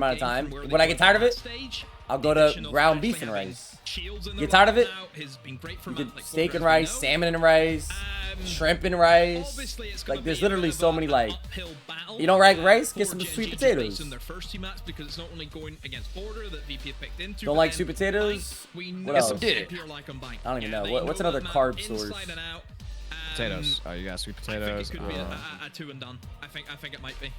amount of time. When I get tired of it, I'll go to ground beef and rice. Get tired of it? You get steak and rice, salmon and rice, shrimp and rice. Like, there's literally so many, like, you don't like rice? Get some sweet potatoes. Don't like sweet potatoes? What else? I don't even know. What's another carb source? Potatoes. Oh, you got sweet potatoes. Two and done. I think it might be.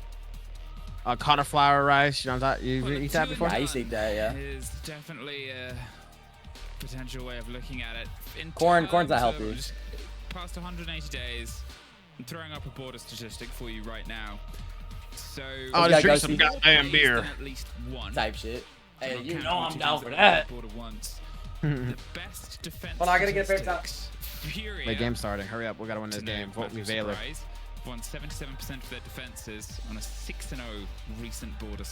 Cauliflower rice. You know what you eat that before? Yeah, I used to eat that, yeah. Is definitely a potential way of looking at it. Corn's not healthy. Past 180 days, I'm throwing up a border statistic for you right now. So, oh, just drink some goddamn beer. At least one type shit. Hey, you know I'm down for that. The best defense. Well, I gotta get fair time. The game's starting. Hurry up. We gotta win this game. Vote me Valor. Won 77% of their defenses on a 6-0 recent border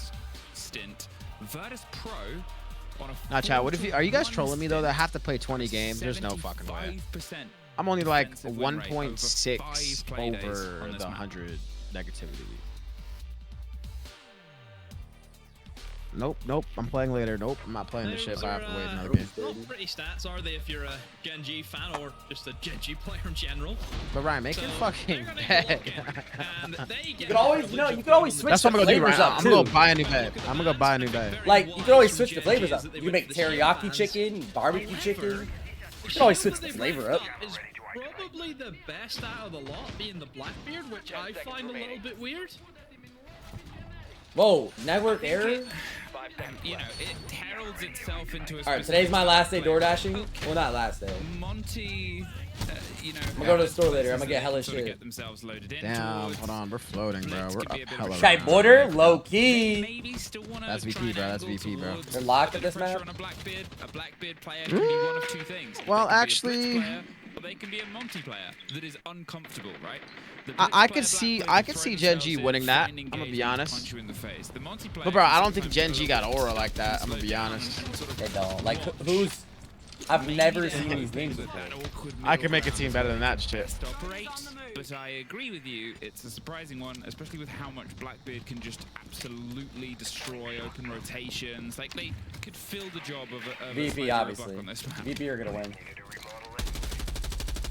stint. Virtus Pro on a. Nah, chat. What if you are you guys trolling me though? That I have to play 20 games. There's no fucking way. I'm only like 1.6 over the 100 negativity. Nope. I'm playing later. Nope, I'm not playing this shit. But I have to wait another game. Not pretty stats, are they? If you're a Gen.G fan or just a Gen.G player in general. But Ryan, make it fucking bed. You could always, you could always switch. That's what I'm gonna do, Ryan. Up I'm gonna go buy a new bed. I'm gonna go buy a new bed. Like, you could always switch the flavors up. You can make teriyaki chicken, barbecue chicken. You can always switch the flavor up. Is probably the best out of the lot, being the Blackbeard, which I find a little bit weird. Whoa, network error? You know, it heralds itself into a. Alright, today's my last day door dashing. Well, not last day. Monty, you know. I'm gonna go to the store later. I'm gonna get hella shit. Get themselves loaded in. Damn, hold on. We're floating, bro. We're up hella. Sky border, low key. That's VP, bro. That's VP, bro. They're locked at this map. A Blackbeard player can be one of two things. Well, actually. But they can be a multiplayer that is uncomfortable, right? I could see Gen.G winning that. I'm gonna be honest. But bro, I don't think Gen.G got aura like that. I'm gonna be honest. They don't. Like, who's? I've never seen these games before. I could make a team better than that shit. But I agree with you. It's a surprising one, especially with how much Blackbeard can just absolutely destroy open rotations. Like they could fill the job of VP, obviously. VP are gonna win.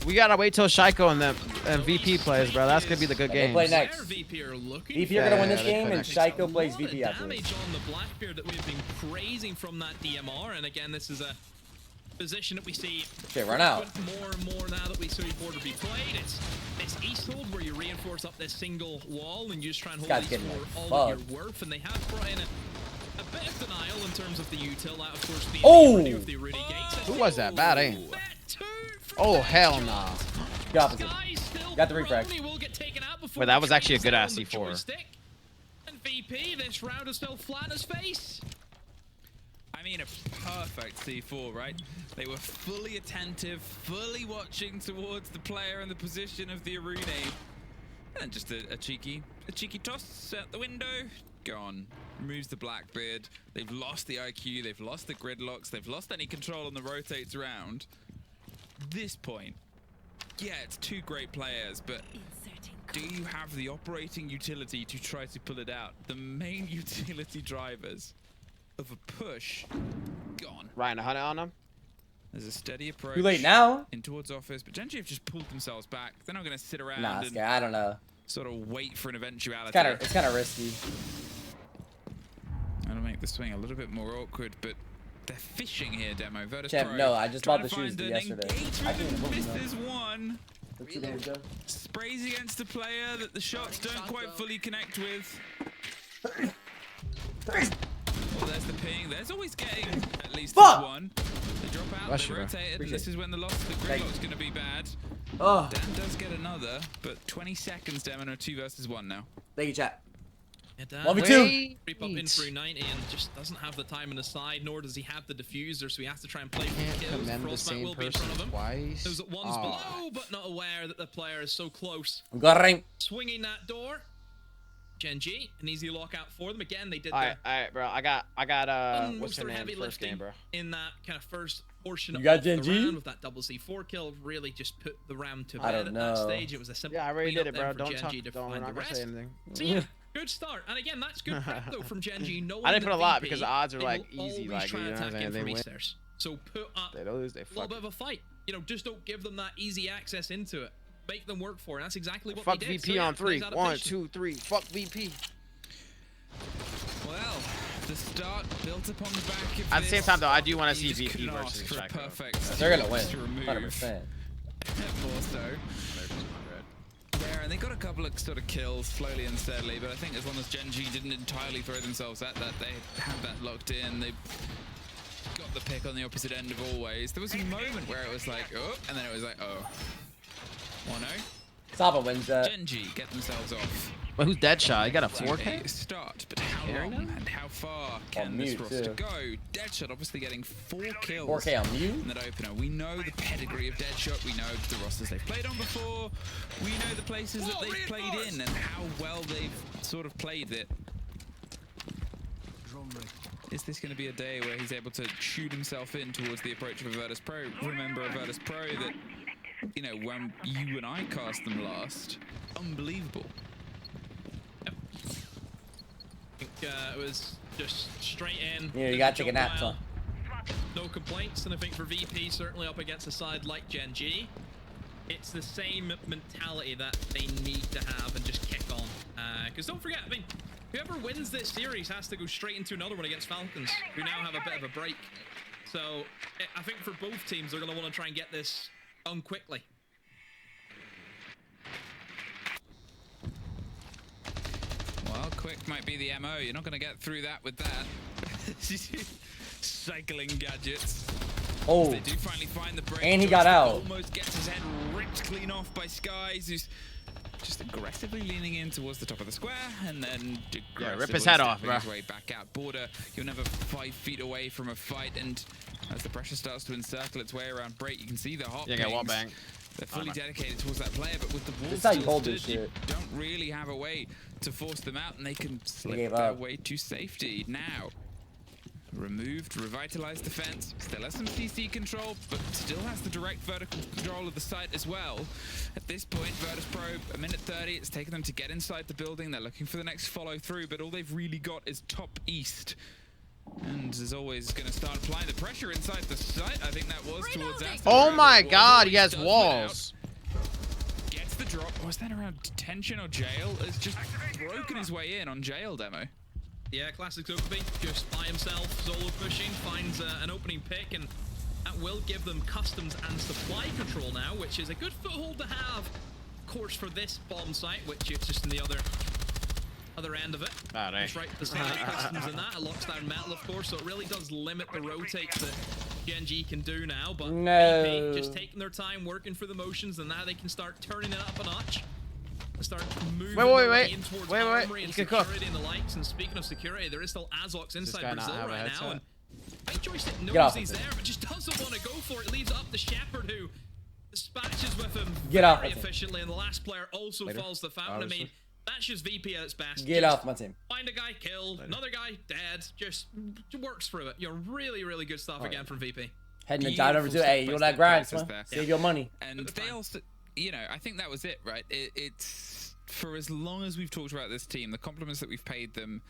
We gotta wait till Shaiko and VP plays, bro. That's gonna be the good game. Play next. VP are gonna win this game, and Shaiko plays VP after this. Damage on the Blackbeard that we've been praising from that DMR, and again, this is a position that we see. Okay, run out. More and more now that we see border be played. It's Easthold where you reinforce up this single wall and you just try and hold these for all of your worth, and they have brought in a bit of denial in terms of the util. That, of course, being of the Rudy Gates. Who was that? Bad aim. Oh, hell nah. The opposite. Got the refrag. Wait, that was actually a good ass C4. And VP, this round has fell flat in his face. I mean, a perfect C4, right? They were fully attentive, fully watching towards the player and the position of the arena. And then just a cheeky toss out the window. Gone. Removes the Blackbeard. They've lost the IQ, they've lost the gridlocks, they've lost any control on the rotates around. This point, yeah, it's two great players, but do you have the operating utility to try to pull it out? The main utility drivers of a push, gone. Ryan, 100 on them. There's a steady approach. Too late now. In towards office, but Gen.G have just pulled themselves back. They're not going to sit around and I don't know. Sort of wait for an eventuality. It's kind of risky. I'm gonna make the swing a little bit more awkward, but they're fishing here, Demo. Virtus Champ, Pro, no, I just bought the shoes yesterday. I can't even misses one. Really? Sprays against the player that the shots don't quite fully connect with. Well, there's the ping. There's always getting at least one. They drop out, they rotate, and this is when the loss of the gridlock's gonna be bad. Oh. Dan does get another, but 20 seconds, Demo, 2 versus 1 now. Thank you, chat. 1v2. Creep up in through 90 and just doesn't have the time on his side, nor does he have the diffuser, so he has to try and play for kills. Frostbite will be in front of him. Those at one's below, but not aware that the player is so close. Swinging that door. Gen.G, an easy lockout for them. Again, they did Alright, bro. I got what's your name? First game, bro. In that kind of first portion of Gen.G? the round with that double C4 kill, really just put the round to bed at that stage. It was a simple I already did it, bro. Don't talk. Don't say anything. So yeah, Good start. And again, that's good prep, though, from Gen.G. I didn't put a lot because the odds are like easy. Like, you know what I'm saying? They win. So put up they lose, they a little bit of a fight. You know, just don't give them that easy access into it. Make them work for it. And that's exactly what fuck they did. VP so, on 3. nice 1, 2, 3. Fuck VP. Well, the start built upon the back of At the same time, though, I do want to see you just VP couldn't versus ask for a Shaco. perfect They're gonna win. to remove 100%. more so. There, and they got a couple of sort of kills slowly and steadily, but I think as long as Gen.G didn't entirely throw themselves at that, they had that locked in. They got the pick on the opposite end of always. There was a moment where it was like, oh, and then it was like, oh. 1-0. Saba wins that. Gen.G get themselves off. But who's Deadshot? He got a To 4K? a start, but how long and how far can this mute, roster too. go? Deadshot obviously getting 4 kills 4K on mute. in that opener. We know the pedigree of Deadshot. We know the rosters they've played on before. We know the places that they've played in and how well they've sort of played it. Is this going to be a day where he's able to shoot himself in towards the approach of a Virtus Pro? Remember a Virtus Pro that, you know, when you and I cast them last, unbelievable. It was just straight in. Yeah, you gotta take a nap, son. No complaints, and I think for VP, certainly up against a side like Gen.G, it's the same mentality that they need to have and just kick on. Because don't forget, I mean, whoever wins this series has to go straight into another one against Falcons, who now have a bit of a break. So I think for both teams, they're going to want to try and get this done quickly. Well, quick might be the MO. You're not going to get through that with that. Cycling gadgets. Oh, They do finally find the break. and he got out. Almost gets his head ripped clean off by Skies, who's just aggressively leaning in towards the top of the square, and then rip his head off, stepping his bro. way back out. Border, you're never 5 feet away from a fight, and as the pressure starts to encircle its way around Break, you can see the hot Yeah, pings. wall bang. They're fully dedicated towards that player, but with the wall This is how you still hold this stood, you shit. don't really have a way to force them out, and they can slip gave their up. way to safety. Now, removed, revitalized defense, still has some CC control, but still has the direct vertical control of the site as well. At this point, Virtus Pro, a minute 30, it's taken them to get inside the building. They're looking for the next follow through, but all they've really got is top east. And as always, going to start applying the pressure inside the site. I think that was towards Aston. Oh my Wall god, he has does walls. win out. Gets the drop. Was that around detention or jail? It's just broken his way in on jail demo. Yeah, classic Zokobi, just by himself, solo pushing, finds an opening pick, and that will give them customs and supply control now, which is a good foothold to have, of course, for this bomb site, which is just in the other end of it. Alright. Just right beside customs and that, it locks down metal, of course, so it really does limit the rotates that Gen.G can do now, but No. VP just taking their time, working for the motions, and now they can start turning it up a notch. Start moving Wait. in towards Wait. armory and He can cook. security and the likes. And speaking of security, there is still Azox inside guy not Brazil have a right now. headset? And MingoJce Get knows off he's of there, but just doesn't want to go for it. Leaves up the Shepherd, who dispatches with him Get off very of him. efficiently. And the last player also Later. falls the fountain. I mean, that's just VP at its best. Get Just off my team. Find a guy killed, another guy dead. Just works through it. You're really, really good stuff again from VP. Heading the dive over to, hey, you on that grind, son. Save your money. And they also, you know, I think that was it, right? It's for as long as we've talked about this team, the compliments that we've paid them,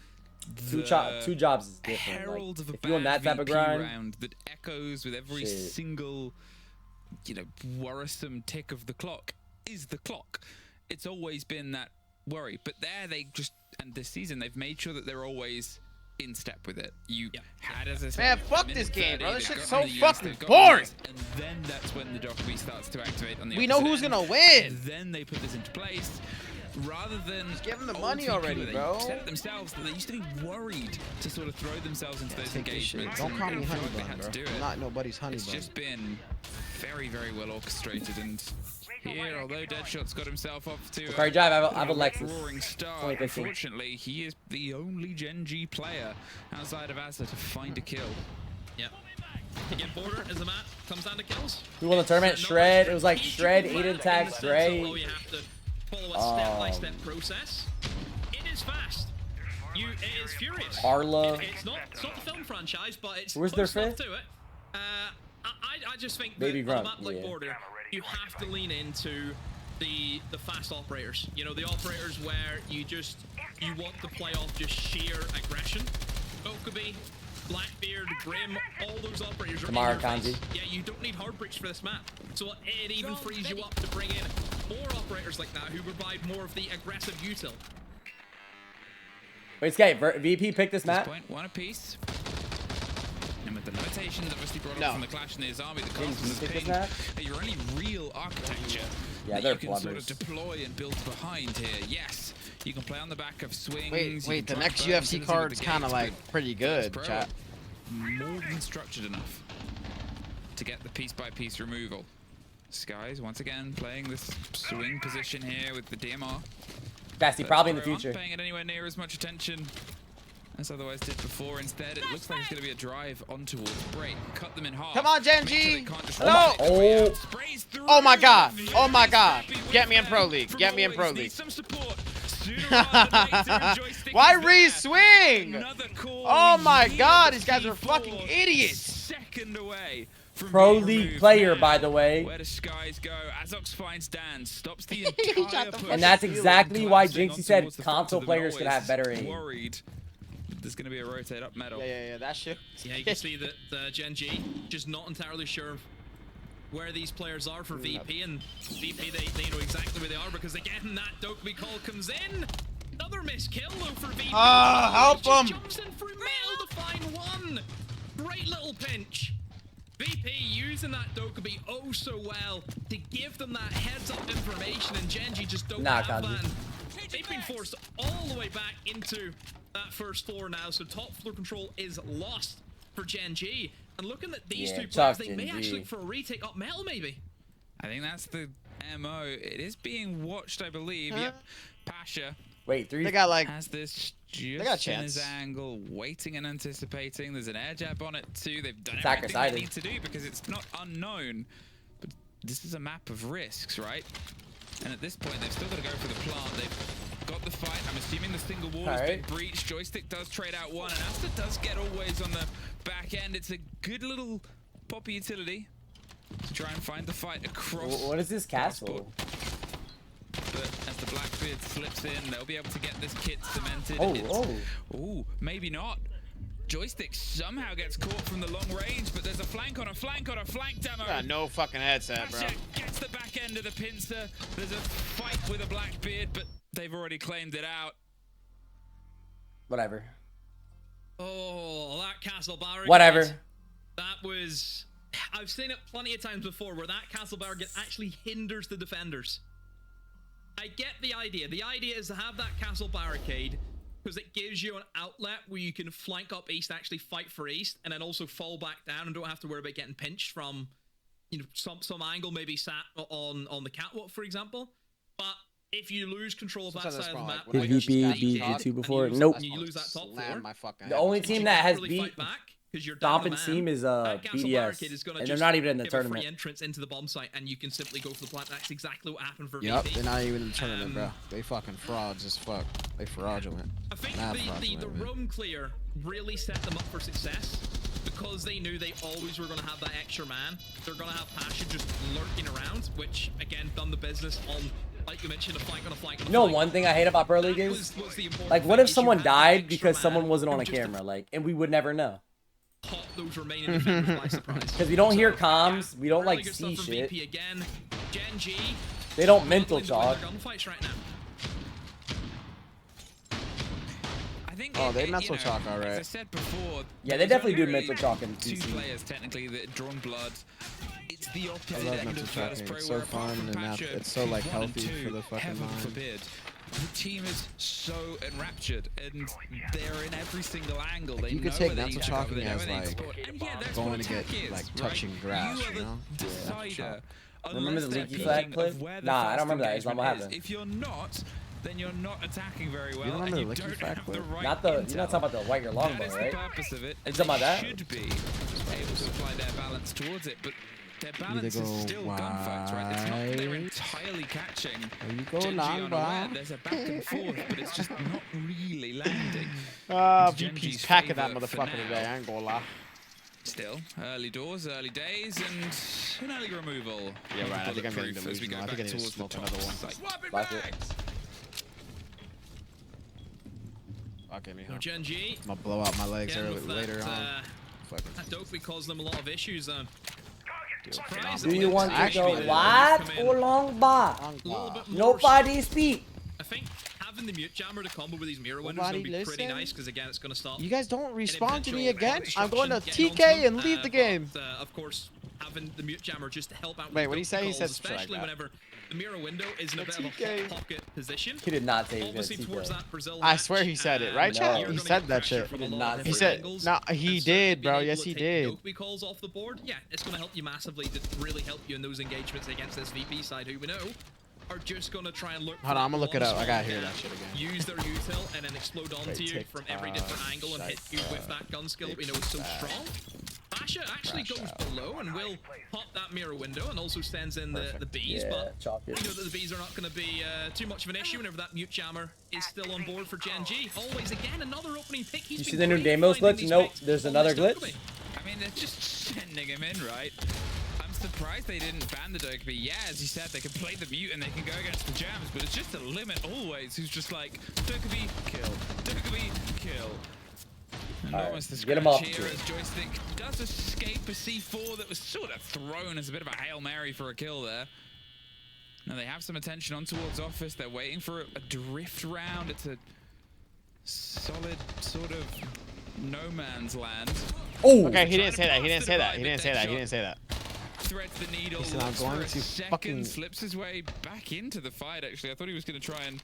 Two jobs is different. herald Like, of a if you on that bad type of VP grind, round that echoes with every Shit. single, you know, worrisome tick of the clock is the clock. It's always been that worry, but there they just, and this season they've made sure that they're always in step with it. You had, as I said, Man, fuck minute this game, 30, bro. This they've shit's got so the use, fucking they've got boring. the use, and then that's when the Dockery starts to activate on the We know opposite who's end. gonna win. And then they put this into place. Rather than give 'em the old money VP, already, they bro. said it themselves that they used to be worried to sort of throw themselves into those Take this shit. engagements. Don't call me and feel honey like they bun, had bro. to do I'm it. not nobody's honey It's bun. just been very, very well orchestrated, and here, although Deadshot's got himself off to Carry drive, I have a Lexus. roaring start, 2015. unfortunately, he is the only Gen.G player outside of Asa to find a kill. Yep. Again, Border as a map comes down to kills. Who won the tournament? Shred. It was like He Shred, took 8 the attacks, instance, Gray. although you have to follow a step-by-step process. It is fast. It is furious. Arla. It's not the film franchise, but it's Where's their close enough fifth? to it. I just think Baby that on a Grunt, map like yeah. Border, you have to lean into the fast operators. You know, the operators where you want to play off just sheer aggression. Okabe, Blackbeard, Grim, all those operators are Tomorrow, in your Kanji. face. Yeah, you don't need hard breach for this map. So it even frees you up to bring in more operators like that who provide more of the aggressive util. Wait, Skate, VP picked this map? Point, one apiece. And with the limitations obviously brought up from the clash in his army, the cost of pick the this map? your only real architecture Yeah, that they're you can sort of plumbers. deploy and build behind here. Yes, you can play on the back of swings. Wait, the you can next try UFC burns card's with the kind of gates, like but pretty Virtus good, Pro chat. more than structured enough to get the piece-by-piece removal. Skies, once again, playing this swing position here with the DMR. Fasty, probably in the Pro aren't future. paying it anywhere near as much attention as otherwise did before. Instead, it looks like it's going to be a drive on towards break. Cut them in half. Come on, Gen.G. Make sure they can't just No. run it away. Oh. Sprays through. Oh my God. Oh my Yes, God. happy with Get me in them Pro League. from Get me in Pro always. League. Need some support. Sooner rather than later, and Joystick Why is there. re-swing? Another call. Oh my Year God, of these guys are T4, fucking idiots. Second away from Pro being League removed. player, Now, by the way. where does Skies go? Azok's finds Dan, stops the Shut entire the push. fuck And that's up. exactly why Collapsing Jynxzi on said towards the front console of the players could have noise. better aim. Worried there's going to be a rotate up metal. Yeah, that shit. Yeah, you can see that Gen.G just not entirely sure of where these players are for VP, and VP they know exactly where they are because again that Dokkaebi call comes in. Another missed kill though for VP. Help Just him. jumps in through middle to find one. Great little pinch. VP using that Dokkaebi oh so well to give them that heads up information, and Gen.G just don't Nah, have Kanji. that. They've been forced all the way back into that first floor now, so top floor control is lost for Gen.G. And looking at these Yeah, two players, tough they may Gen.G. actually look for a retake up metal, maybe. I think that's the MO. It is being watched, I believe. Huh? Yep. Pasha Wait, They 3? got like has this got a just in his chance. angle, waiting and anticipating. There's an air jab on it too. They've done Attacker everything sided. they need to do because it's not unknown. But this is a map of risks, right? And at this point, they've still got to go for the plant. They've got the fight. I'm assuming the single wall has been breached. Joystick does trade out one, and Asta does get always on the back end. It's a good little poppy utility to try and find the fight across. What is this castle? But as the Blackbeard slips in, they'll be able to get this kit cemented. Ooh, maybe not. Joystick somehow gets caught from the long range, but there's a flank on a flank on a flank demo. got no fucking headset, bro. Pasha gets the back end of the pincer. There's a fight with a Blackbeard, but they've already claimed it out. Whatever. Oh, that castle barricade. Whatever. That was... I've seen it plenty of times before where that castle barricade actually hinders the defenders. I get the idea. The idea is to have that castle barricade because it gives you an outlet where you can flank up east, actually fight for east, and then also fall back down and don't have to worry about getting pinched from, you know, some angle maybe sat on the catwalk, for example. But if you lose control of that side of the map, Did VP beat you2 before? Nope. you lose that top floor. The only team that has really beat fight back, because you're down the Stompin' man. Team is That castle barricade is BDS, gonna and they're just not even in the give a free tournament. entrance into the bomb site, and you can simply go for the plant. That's exactly what happened for Yep, VP. they're not even in the tournament, bro. They fucking frauds as fuck. They fraudulent. I think Mad the fraudulent, man. room clear really set them up for success because they knew they always were going to have that extra man. They're going to have Pasha just lurking around, which again done the business on, like you mentioned, a flank on a flank on a You know, flank. one thing I hate about Pro League That is, was the important like, what thing, if is you someone had that died extra because man someone wasn't who on a just to camera, like, and we would never know. caught those remaining defenders by surprise. Because we don't hear comms, yeah, we don't, really like, good see stuff from shit. VP again. Gen.G. They don't mental struggling to chalk. win their gunfights right now. I think Oh, they you mental know, chalk, all As I right. said before, Yeah, they there's definitely do only mental chalk in two TC. players technically that had drawn blood. It's the I opposite love end mental of Virtus chalking. Pro, It's so where apart fun from and Pasha, it's so like who's 1 and healthy 2, for the fucking heaven mind. forbid. The team is so enraptured, and they're in every single angle. They You could know take where they mental need to cover, chalking they know as, where they need to like, support. And yeah, that's going what to get, attack is, like, right? touching grass, you are you know? the Yeah, mental decider. Remember the Unless they're leaky flag picking clip? of where the Nah, I first don't remember that. It's not what engagement happened. is. If you're not, then you're not attacking very well. remember and the you leaky don't flag have the clip? right Not the, you're intel. not talking about the white your That longbow, is right? the purpose of it. Are you talking about that? Should be able to apply their balance towards it, but their balance go is still gunfights, right? It's not that they're wide. entirely catching. Or you go Gen.G long unaware. bar. There's a back and forth, but it's just not really landing. Ah, It's VP's Gen.G's packing that favour for motherfucker now. today. I ain't gonna lie. Still, early doors, early days, and an early removal. Yeah, right. I think I'm getting Bulletproof as we delusional. go I think I back need to towards the smoke top another one. side. Swap it Like it. back. Okay, me. No, Gen.G. I'm gonna blow out my legs Again, with later on. That Dokey caused them a lot of issues. Do you want to go wide or long bar? Nobody speak. I think having the mute jammer to combo with these mirror windows is going to be pretty nice because again it's going to stop. You guys don't respond to me eventual again? I'm going to obstruction, TK getting and onto leave the them, game. but, of course, having the mute jammer just to help out. Wait, with what did he say? He calls, said something like especially that. whenever the mirror window is in a bit of a TK. hot pocket position. He did not say he was Obviously gonna towards TK. that Brazil I match, swear he said it, right, No. chat? you're He gonna said get that pressure shit. from He a did lot not of say He different said, angles, no, he and certainly did, being bro. able Yes, to he take did. Dokey calls off the board. Yeah, it's going to help you massively to really help you in those engagements against this VP side, who we know are just going to try and look. Hold on, I'm gonna look it one up. I gotta small hear gap, that shit again. Use their util and then explode onto you from every different angle and hit you with that gun skill that we know is so strong. Basha actually goes below and will pop that mirror window and also stands in the bees, Yeah, but chalk we it. know that the bees are not going to be too much of an issue whenever that mute jammer is still on board for Gen.G. Always again another opening pick. He's You see been the new great Demos finding glitch? these Nope, picks there's on another this glitch. Dokey. I mean, they're just sending him in, right? I'm surprised they didn't ban the Dokey. Yeah, as you said, they can play the mute and they can go against the jams, but it's just a limit always who's just like, Dokey, kill. Dokey, kill. And All right, almost the get him off scratch the here field. as Joystick does escape a C4 that was sort of thrown as a bit of a Hail Mary for a kill there. Now they have some attention on towards Office. They're waiting for a drift round. It's a solid sort of no man's land. Oh, Okay, he didn't say that. He didn't say that. He didn't say that. He didn't say that. Threads the needle. He said, "I'm going for a to second, fucking-" slips his way back into the fight. Actually, I thought he was going to try and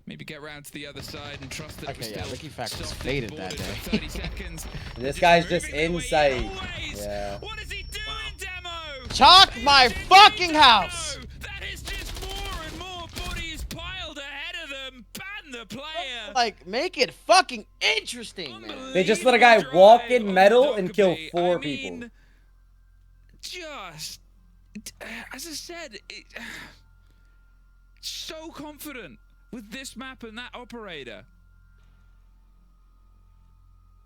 maybe get round to the other side and trust that. Okay, it yeah, was Licky Fact was softly faded that boarded day. for 30 seconds. This They're guy's just moving the way he inside. always- Yeah. What is he doing, Demo? Chalk What my is he fucking doing, house! Demo? That is just more and more bodies piled ahead of them. Ban the player. Like, make it fucking interesting, man. They just let a guy walk in Drive metal on and kill Dokey. 4 I people. mean, just as I said, so confident with this map and that operator.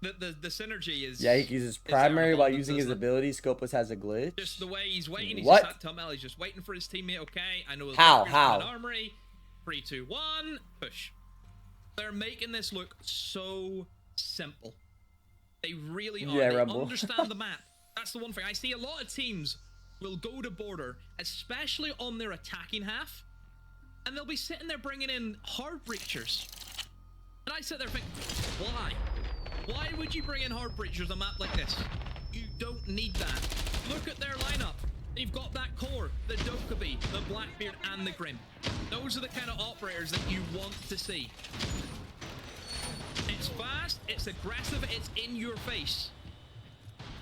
The synergy is. Yeah, he uses there primary while abundance, using his isn't it? ability. Scopus has a glitch. Just the way he's waiting. He's What? just at tunnel. He's just waiting for his teammate. Okay, I know. How? An How? armory. 3, 2, 1. Push. They're making this look so simple. They really are. Yeah, They Rumble. understand the map. That's the one thing. I see a lot of teams will go to border, especially on their attacking half, and they'll be sitting there bringing in hard breachers. And I sit there thinking, why? Why would you bring in hard breachers on a map like this? You don't need that. Look at their lineup. They've got that core, the Dokey, the Blackbeard, and the Grim. Those are the kind of operators that you want to see. It's fast, it's aggressive, it's in your face.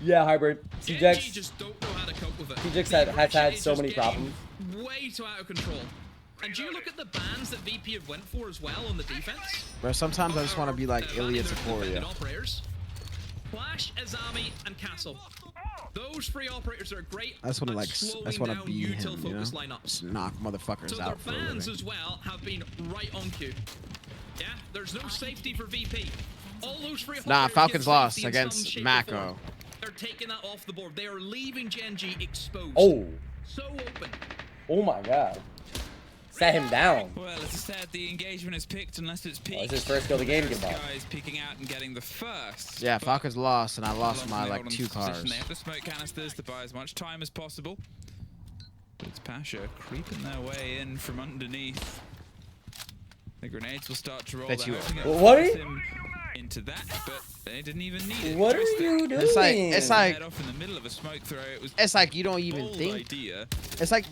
Yeah, hybrid. Gen.G CJX. just don't know how to cope with it. CJX The has had aggression is so just many getting problems. Way too out of control. And do you look at the bans that VP have went for as well on the defense? Bro, sometimes I just want to be like Banning Ilya their defending Taporia. operators. Flash, Azami, and Castle. Those 3 operators are great. I just want to at like, slowing I just want to down be him, util you know? focus lineups. Just knock motherfuckers So their out for a bans living. as well have been right on cue. Yeah, there's no safety for VP. All those 3 Nah, operators Falcons get lost safety in some against shape or Mako. form. They're taking that off the board. They are leaving Gen.G exposed. Oh. So open. Oh my god. Sat him down. Well, as I said, the engagement is picked unless it's peaked. it's his first kill of the game, This goodbye. guy's peeking out and getting the first. Yeah, but Falcons lost, and I lost my they like hold on 2 to position. cars. They have the smoke canisters to buy as much time as possible. But it's Pasha creeping their way in from underneath. The grenades will start to roll. Bet They're you hoping will. it What are forces you- him into that, but they didn't even need it. What are Joystick you doing? It's like head off in the middle of a smoke throw. It was It's like you don't even bold think. idea. It's like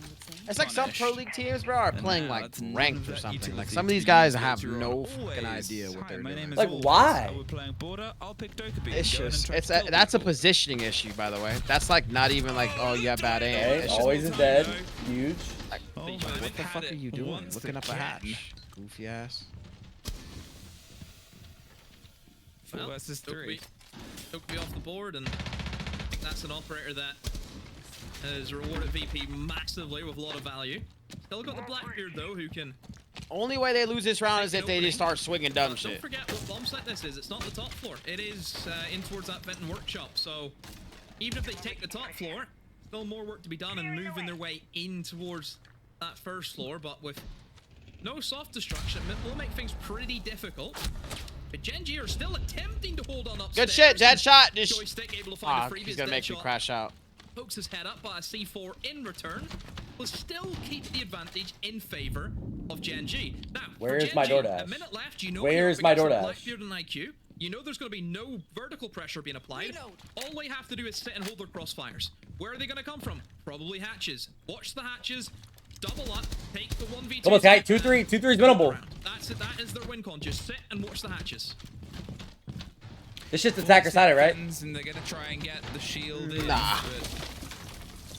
some Punish. pro league teams, bro, are And playing now like it's none ranked of or that something. Like utility some of to these use guys later have on. no fucking Always. idea what Hi, they're my doing. name is Like, Always. why? Oh, we're playing border. I'll pick Dokey. It's Go in and just try it's to kill that's a people. positioning issue, by the way. That's like not even like, oh, you have bad aim. Okay, It's just always is dead. Huge. like, Oh, what man, the they've fuck had are it you doing? once Looking up a again. hatch, goofy ass. 4 versus 3. Dokey off the board, and I think that's an operator that has rewarded VP massively with a lot of value. Still got the Blackbeard though, who can. Only way they lose this round is if they just start swinging dumb Don't shit. forget what bomb site this is. It's not the top floor. It is in towards that vent and workshop. So even if they take the top floor, still more work to be done and moving their way in towards that first floor. But with no soft destruction, it will make things pretty difficult. But Gen.G are still attempting to hold on upstairs. Good shit, dead shot. Just Joystick able to find the he's previous gonna make dead me shot. crash out. Pokes his head up, but a C4 in return will still keep the advantage in favor of Gen.G. Now, Where's my DoorDash? A minute left. You know Where's my DoorDash? Blackbeard and IQ. You know there's going to be no vertical pressure being applied. All they have to do is sit and hold their crossfires. Where are they going to come from? Probably hatches. Watch the hatches. Double up. Take the 1v2. Come on, tight. 2-3. 2-3 is winnable. That's it. That is their win con. Just sit and watch the hatches. This shit's attacker sided, right? And they're gonna try and get the shield in, Nah.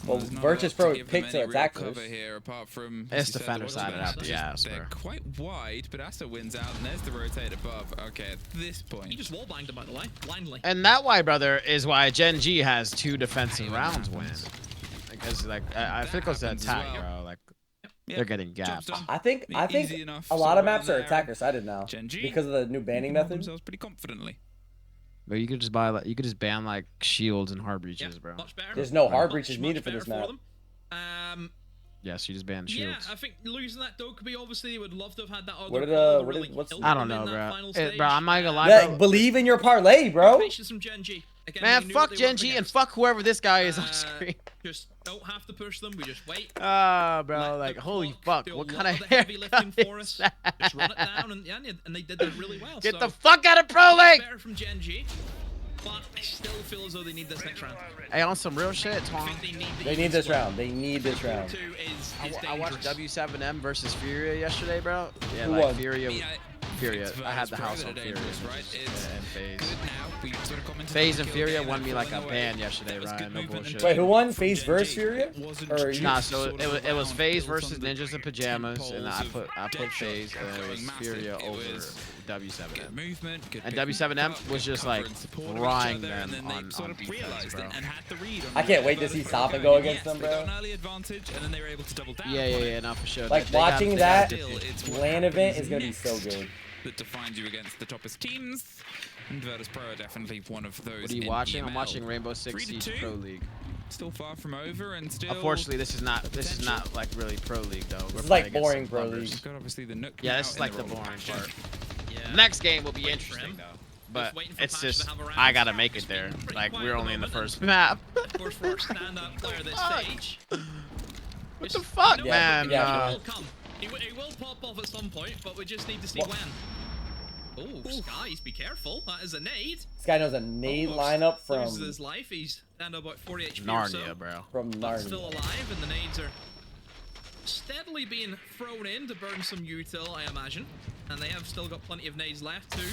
Well, there's not Virtus a lot Pro to give picked them to any real attack cover first. here, apart from It's as you said, defender the sided Watchman. out the ass, They're bro. quite wide, but Asa wins out, and there's the rotate above. Okay, at this He point, just wallbanged him, by the way. Blindly. And that why, brother, is why Gen.G has 2 defensive rounds win. Because like I think it's the happens as attack, well. bro. Like yeah, they're getting job's gapped. done. I think Easy enough, a lot so of maps around are there, attacker sided now Gen.G because of the new banning hold method. themselves pretty confidently. But you could just buy like you could just ban like shields and hard breaches, Yeah, bro. much better. There's no hard Much, breaches much needed for better this map. them. Yes, you just ban Yeah, shields. I think losing that though could be obviously they would love to have had that other What did, call to what really did- what's- kill I them don't know, in that bro. final stage. Bro, I'm not gonna lie, Yeah, bro. believe in your parlay, bro. Patience from Gen.G. Again, Man, we knew fuck what they were up Gen.G and against. fuck whoever this guy is on screen. Just don't have to push them. We just wait. Ah, Let bro, the like holy clock fuck, do a what lot kind of of the heavy lifting haircut for is us. that? Just run it down, and they did that really well. Get so, the fuck out of Pro League! better from Gen.G, but I still feel as though they need this next round. Hey, on some real shit, I Tom. think They need this round. They need this round. Two is I watched dangerous. W7M versus Furia yesterday, bro. Yeah, Who like won? Furia. Yeah, Furia. it's I had the Virtus house Pro on that are Furia. dangerous, right? It's And FaZe. good now. We sort of commented FaZe on and the Furia kill won game me and like a falling away. ban yesterday, That was Ryan. good No movement bullshit. and Wait, who won? from FaZe versus Gen.G. Furia? It wasn't Or just you- Nah, so sort of it was around FaZe built versus on the Ninjas in Pajamas, and I temples put of FaZe, and it Deadshot was going Furia massive. It over was W7M. good movement, good And picking W7M up, was good just cover like and support of each frying other, and them then they sort on of defense, realized bro. and had the read on I can't wait to where see the Sop Virtus and were go going. against them, Yes, they got bro. an early advantage, and then they were able to double down. Yeah, no, for sure. Like, They got- watching they that got- Still, it's what LAN event happens is gonna be next so good. that defines you against the toppest teams. And Virtus Pro are definitely one of those. What are you in watching? EML. I'm watching Rainbow Six 3-2. Siege Pro League. Still far from over, and still. Unfortunately, this is not like really Pro League though. We're is like playing against boring some Pro buggers. League. You've got obviously the Nook. Yeah, now this is in like the role of boring Passion. part. Yeah. Next game will be Waiting for interesting him. though. But waiting for it's Patch to just have a round. I gotta make It's it there. been pretty Like quiet we're at the only in the moment, first map. Of course, for a stand-up player this stage. What the fuck, You know, man? yeah. He will come. He will pop off at some point, but we just need to see What? when. Oh, Skies, be careful. That is a nade. This guy knows a nade Almost lineup loses from his life. He's down to about 40 HP or so. Narnia, bro. But still Narnia. alive, and the nades are steadily being thrown in to burn some util, I imagine. And they have still got plenty of nades left too.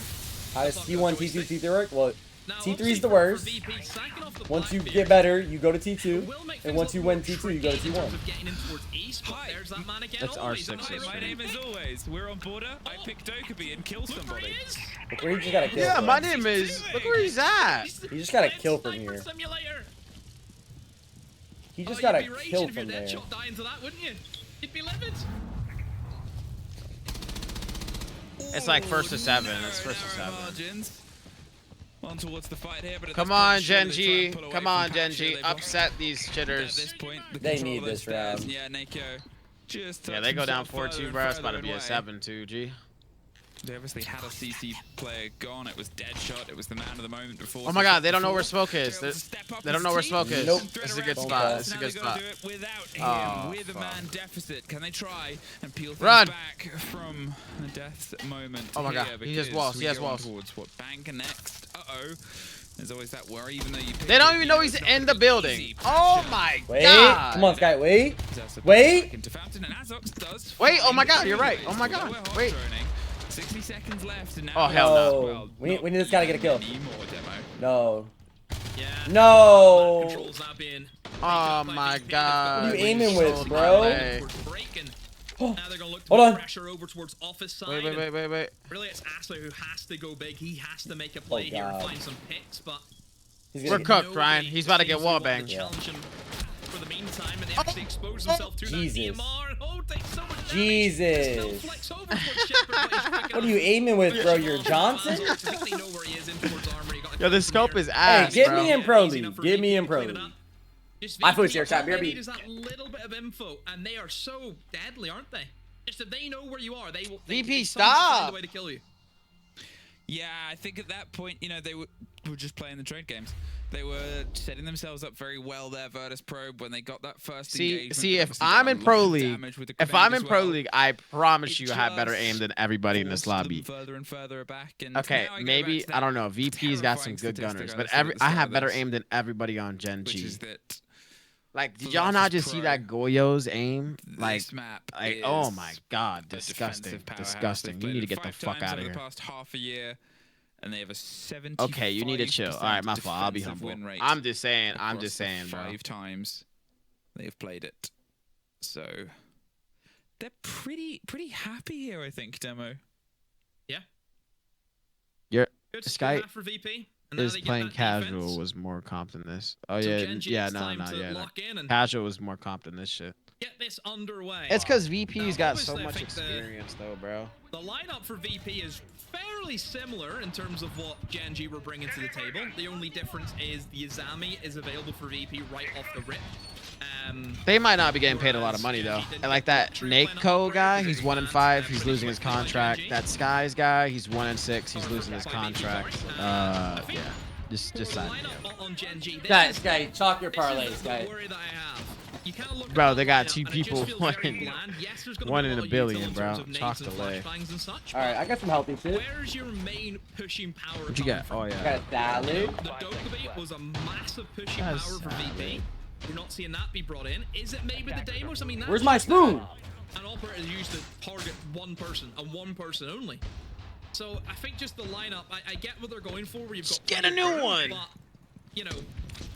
How does T1, T2, T3 work? Well, Now, T3 obviously is the for worst. VP, sacking off the Once you Blackbeard get better, you go to T2. will make And things once a you lot win more T2, you go to tricky in terms T1. of getting in towards East, but Hi. there's that man again. That's Oh, he's R6 on the actually. My name is always. We're on border. I picked Dokkaebi and killed Look where somebody. he is. Look where he just got a kill. Yeah, from. my name is. Look where he's at. He just got a Dead kill from Sniper here. Simulator. He just Oh, got a you'd be raging kill if your from there. Deadshot dying to that, wouldn't you? You'd be livid. It's like first to Ooh, 7. narrow, It's first to narrow 7. margins. On towards the fight here, but at Come this point, on, surely they try Gen.G. and pull away Come from on, Patch Gen.G. here. They've lost- Upset these At this chitters. point, the They control need of those this stairs, round. Yeah, Neko just Yeah, tucks they go down himself 4-2, further bro. and It's about to further be a away. 7-2, G. They obviously had a CC player gone. It was Deadshot. It was the man of the moment before. Oh my god, they don't know before. where Smoke is. They're able to step up They don't as know where team Smoke is. Nope. and thread This is a around good Don't spot. pass. This is a Now good they gotta spot. do it without him, Oh, with a man fuck. deficit. Can they try and peel things Run. back from a death moment? Oh my god, here? he has Because walls, we he has go on walls. Towards what bank next? Uh-oh. There's always that worry, even though you. They don't even know he's in the building. Oh my Wait, god. come on, Sky, wait. Wait! Wait. Into Fountain, and Azox does Wait, oh my find god, you're right. Mingo. Oh my Look god, where Hot's wait. droning. 60 seconds left, and now Oh, hell no. No. We need this guy to get a kill. Any more demo. No. Yeah. No. Controls now being Oh my god. What are you aiming We with, sold bro? my leg. towards breaking. Now they're gonna look to Hold put on. pressure over towards office side. Wait, wait, wait, wait, wait. Really, it's Asa who has to go big. He has to make a play here and God. find some picks, but He's We're gonna cooked, nobody Ryan. He's about to get seems to want wallbanged. to challenge him for the meantime, and they actually expose themselves to Jesus. that DMR. Oh, takes so much damage. Jesus. Flex over towards Shepard, but he's picking What are you aiming with, bro? You're Johnson? I think they know where he is in towards armor. He got Yo, this scope is Hey, ass, get bro. me in Pro League. Get me in Pro League. My foot's here, chat. All they BRB. need is that little bit of info, and they are so deadly, aren't they? Just if they know where you are, they will. VP, someone will find stop. a way to kill you. Yeah, I think at that point, you know, they were just playing the trade games. They were setting themselves up very well there, Virtus Probe, when they got that first engagement. See, if Obviously I'm got a in lot Pro of League, damage with the if grenade I'm in as Pro well. League, I promise It you I have better aim than everybody in this forced them lobby. further and further back, and Okay, now I go maybe back to I that don't know. VP's got some terrifying good statistic gunners, I but said at the I start have of better this, aim than everybody on which Gen.G. is that Like, did for y'all not Virtus just see Pro, that Goyo's aim? Like, this map oh is my god, a disgusting, defensive powerhouse. disgusting. They've You played need to it get the 5 fuck times out of over here. the past half a year, and they have a 70. Okay, you need to chill. All right, my fault. I'll be humble. I'm just saying, bro. 5 times they've played it, so they're pretty happy here, I think. Demo. Yeah. You're Good. Sky Good half for VP. And now is they get playing that casual defense. was more comp than this. Oh So yeah, Gen.G, yeah, it's no, time no, to yeah. No. lock in and Casual was more comp than this shit. get this underway. It's because VP's Now, got so obviously, I much think experience, though, bro. The lineup for VP is fairly similar in terms of what Gen.G were bringing to the table. The only difference is the Izami is available for VP right off the rip. They might not be getting paid a lot of money though. And like that Nako guy, he's 1-5, he's losing his contract. That Skies guy, he's 1-6, he's losing his contract. Yeah, just sign. Guys, chalk your parlays, guys. Bro, they got 2 people, one in a billion, bro. Chalk delay. All right, I got some healthy shit. Where's your main pushing power? What you got? Oh I yeah. got a salad. The Dokkaebi was a massive pushing power for VP. We're not seeing that be brought in. Is it maybe the Deimos? I mean, that's Where's my just spoon? an operator is used to target one person and one person only. So I think just the lineup, I get what they're going for. Where you've got Get a new one. But you know,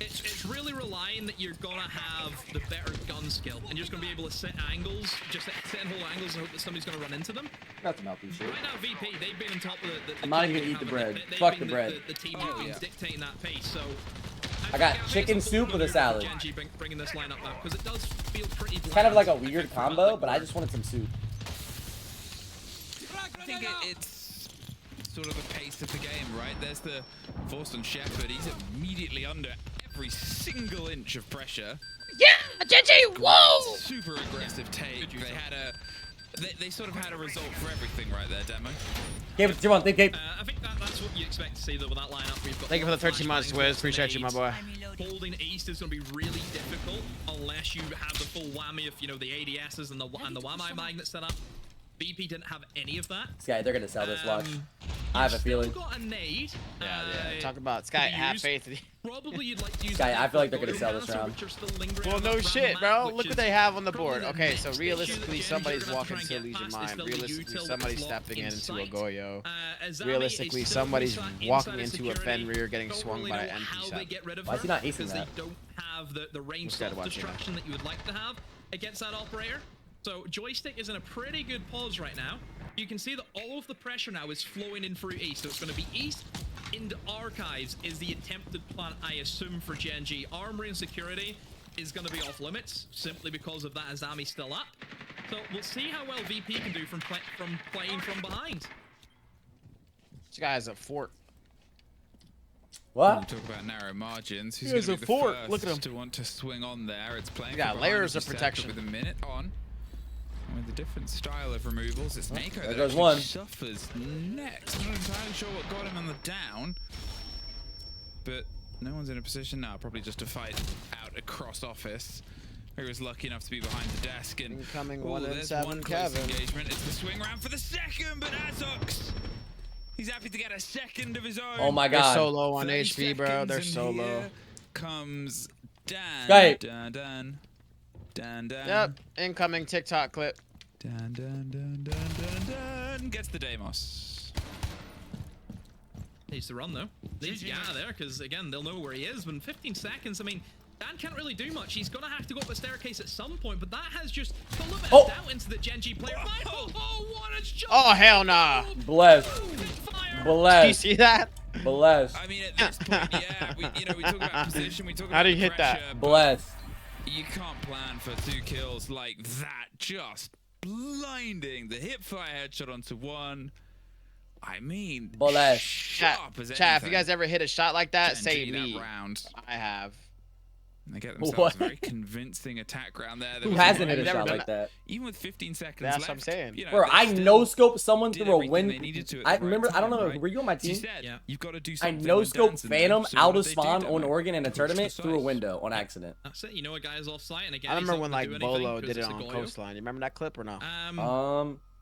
it's really relying that you're gonna have the better gun skill, and you're just gonna be able to set angles, just set and hold angles, and hope that somebody's gonna run into them. Got some healthy shit. Right now, VP, they've been on top of the I'm not even team gonna eat the having bread. they've Fuck been the bread. The team who's dictating that pace. So I got think chicken it's a soup with a good salad. move for Gen.G bringing this lineup now, because it does feel pretty It's kind of like a bland. weird combo, but I just wanted some soup. I think it's sort of the pace of the game, right? There's the force on Shepard. He's immediately under every single inch of pressure. Yeah, Gen.G, whoa! Super aggressive take. They had they sort of had a result for everything right there, Demo. Give it to one. Think, Gabe. I think that's what you expect to see though with that lineup. We've got Thank you for the 13 months, Wiz. Appreciate you, my boy. Holding East is going to be really difficult unless you have the full whammy of, you know, the ADSs and the Whammy magnet set up. BP didn't have any of that. Sky, they're gonna sell this. Watch. I have a feeling. Got a nade. Yeah. Talk about Sky. Have faith in you. Probably you'd like to use. Sky, I feel like they're gonna sell this round. Well, no shit, bro. Look what they have on the board. Okay, so realistically, somebody's walking to Legion Mind. Realistically, somebody's stepping into a Goyo. Realistically, somebody's walking into a Fenrir getting swung by an MP7. Why is he not acing that? They don't have the range Instead of of watching destruction that you would like to have against that operator. So Joystick is in a pretty good pause right now. You can see that all of the pressure now is flowing in through East. So it's going to be East into Archives is the attempted plan, I assume, for Gen.G. Armory and security is going to be off limits simply because of that Izami still up. So we'll see how well VP can do from playing from behind. This guy has a fort. What? We talk about narrow margins. Who's He has going to a be the fort. first Look at him. to want to swing on there? It's playing. He got from layers behind of as he stepped protection. up with a minute on. With a different style of removals, it's Nako there that goes actually one. suffers next. I'm not entirely sure what got him on the down, but no one's in a position now, probably just to fight out across office. He was lucky enough to be behind the desk and Incoming oh, 1 and there's 7 one close Kevin. engagement. It's the swing round for the second, but Azox, he's happy to get a second of his own. Oh my They're god. so low on 30 HP, bro. seconds, They're and so low. here comes Dan. Skype. Dan. Yep. Incoming TikTok clip. Dan. Gets the Deimos. Needs to run though. Needs to get out of there because again they'll know where he is. But in 15 seconds, I mean, Dan can't really do much. He's gonna have to go up the staircase at some point, but that has just put a little bit of doubt into the Gen.G player. Oh, what a jump! Oh, hell nah. Bless. Do you Bless. see that? Bless. I mean, at this point, yeah, we talk about position, we talk about How do you hit that? pressure, but Bless. You can't plan for 2 kills like that. Just blinding. The hipfire headshot onto 1. I mean, Bullet. sharp as Chat, if anything. you guys ever hit a shot like that, Gen.G say that me. round. I have. And they get themselves What? a very convincing attack round there. Who hasn't hit a never shot done like that? Even with 15 seconds That's left, what I'm saying. you know, Bro, they I still no scope someone did through a everything win. they needed to at I the right remember. I don't know. time, right? Were you on my As team? you said, Yeah. you've got to do I something no when scope dancing Phantom there. So out what of did they spawn do, on don't Oregon in a they? tournament Push the through a size. window on accident. That's it. You know a guy is off site, and again, I he's remember not when gonna like do anything Bolo 'cause did it it's a on Goyo. Coastline. You remember that clip or no?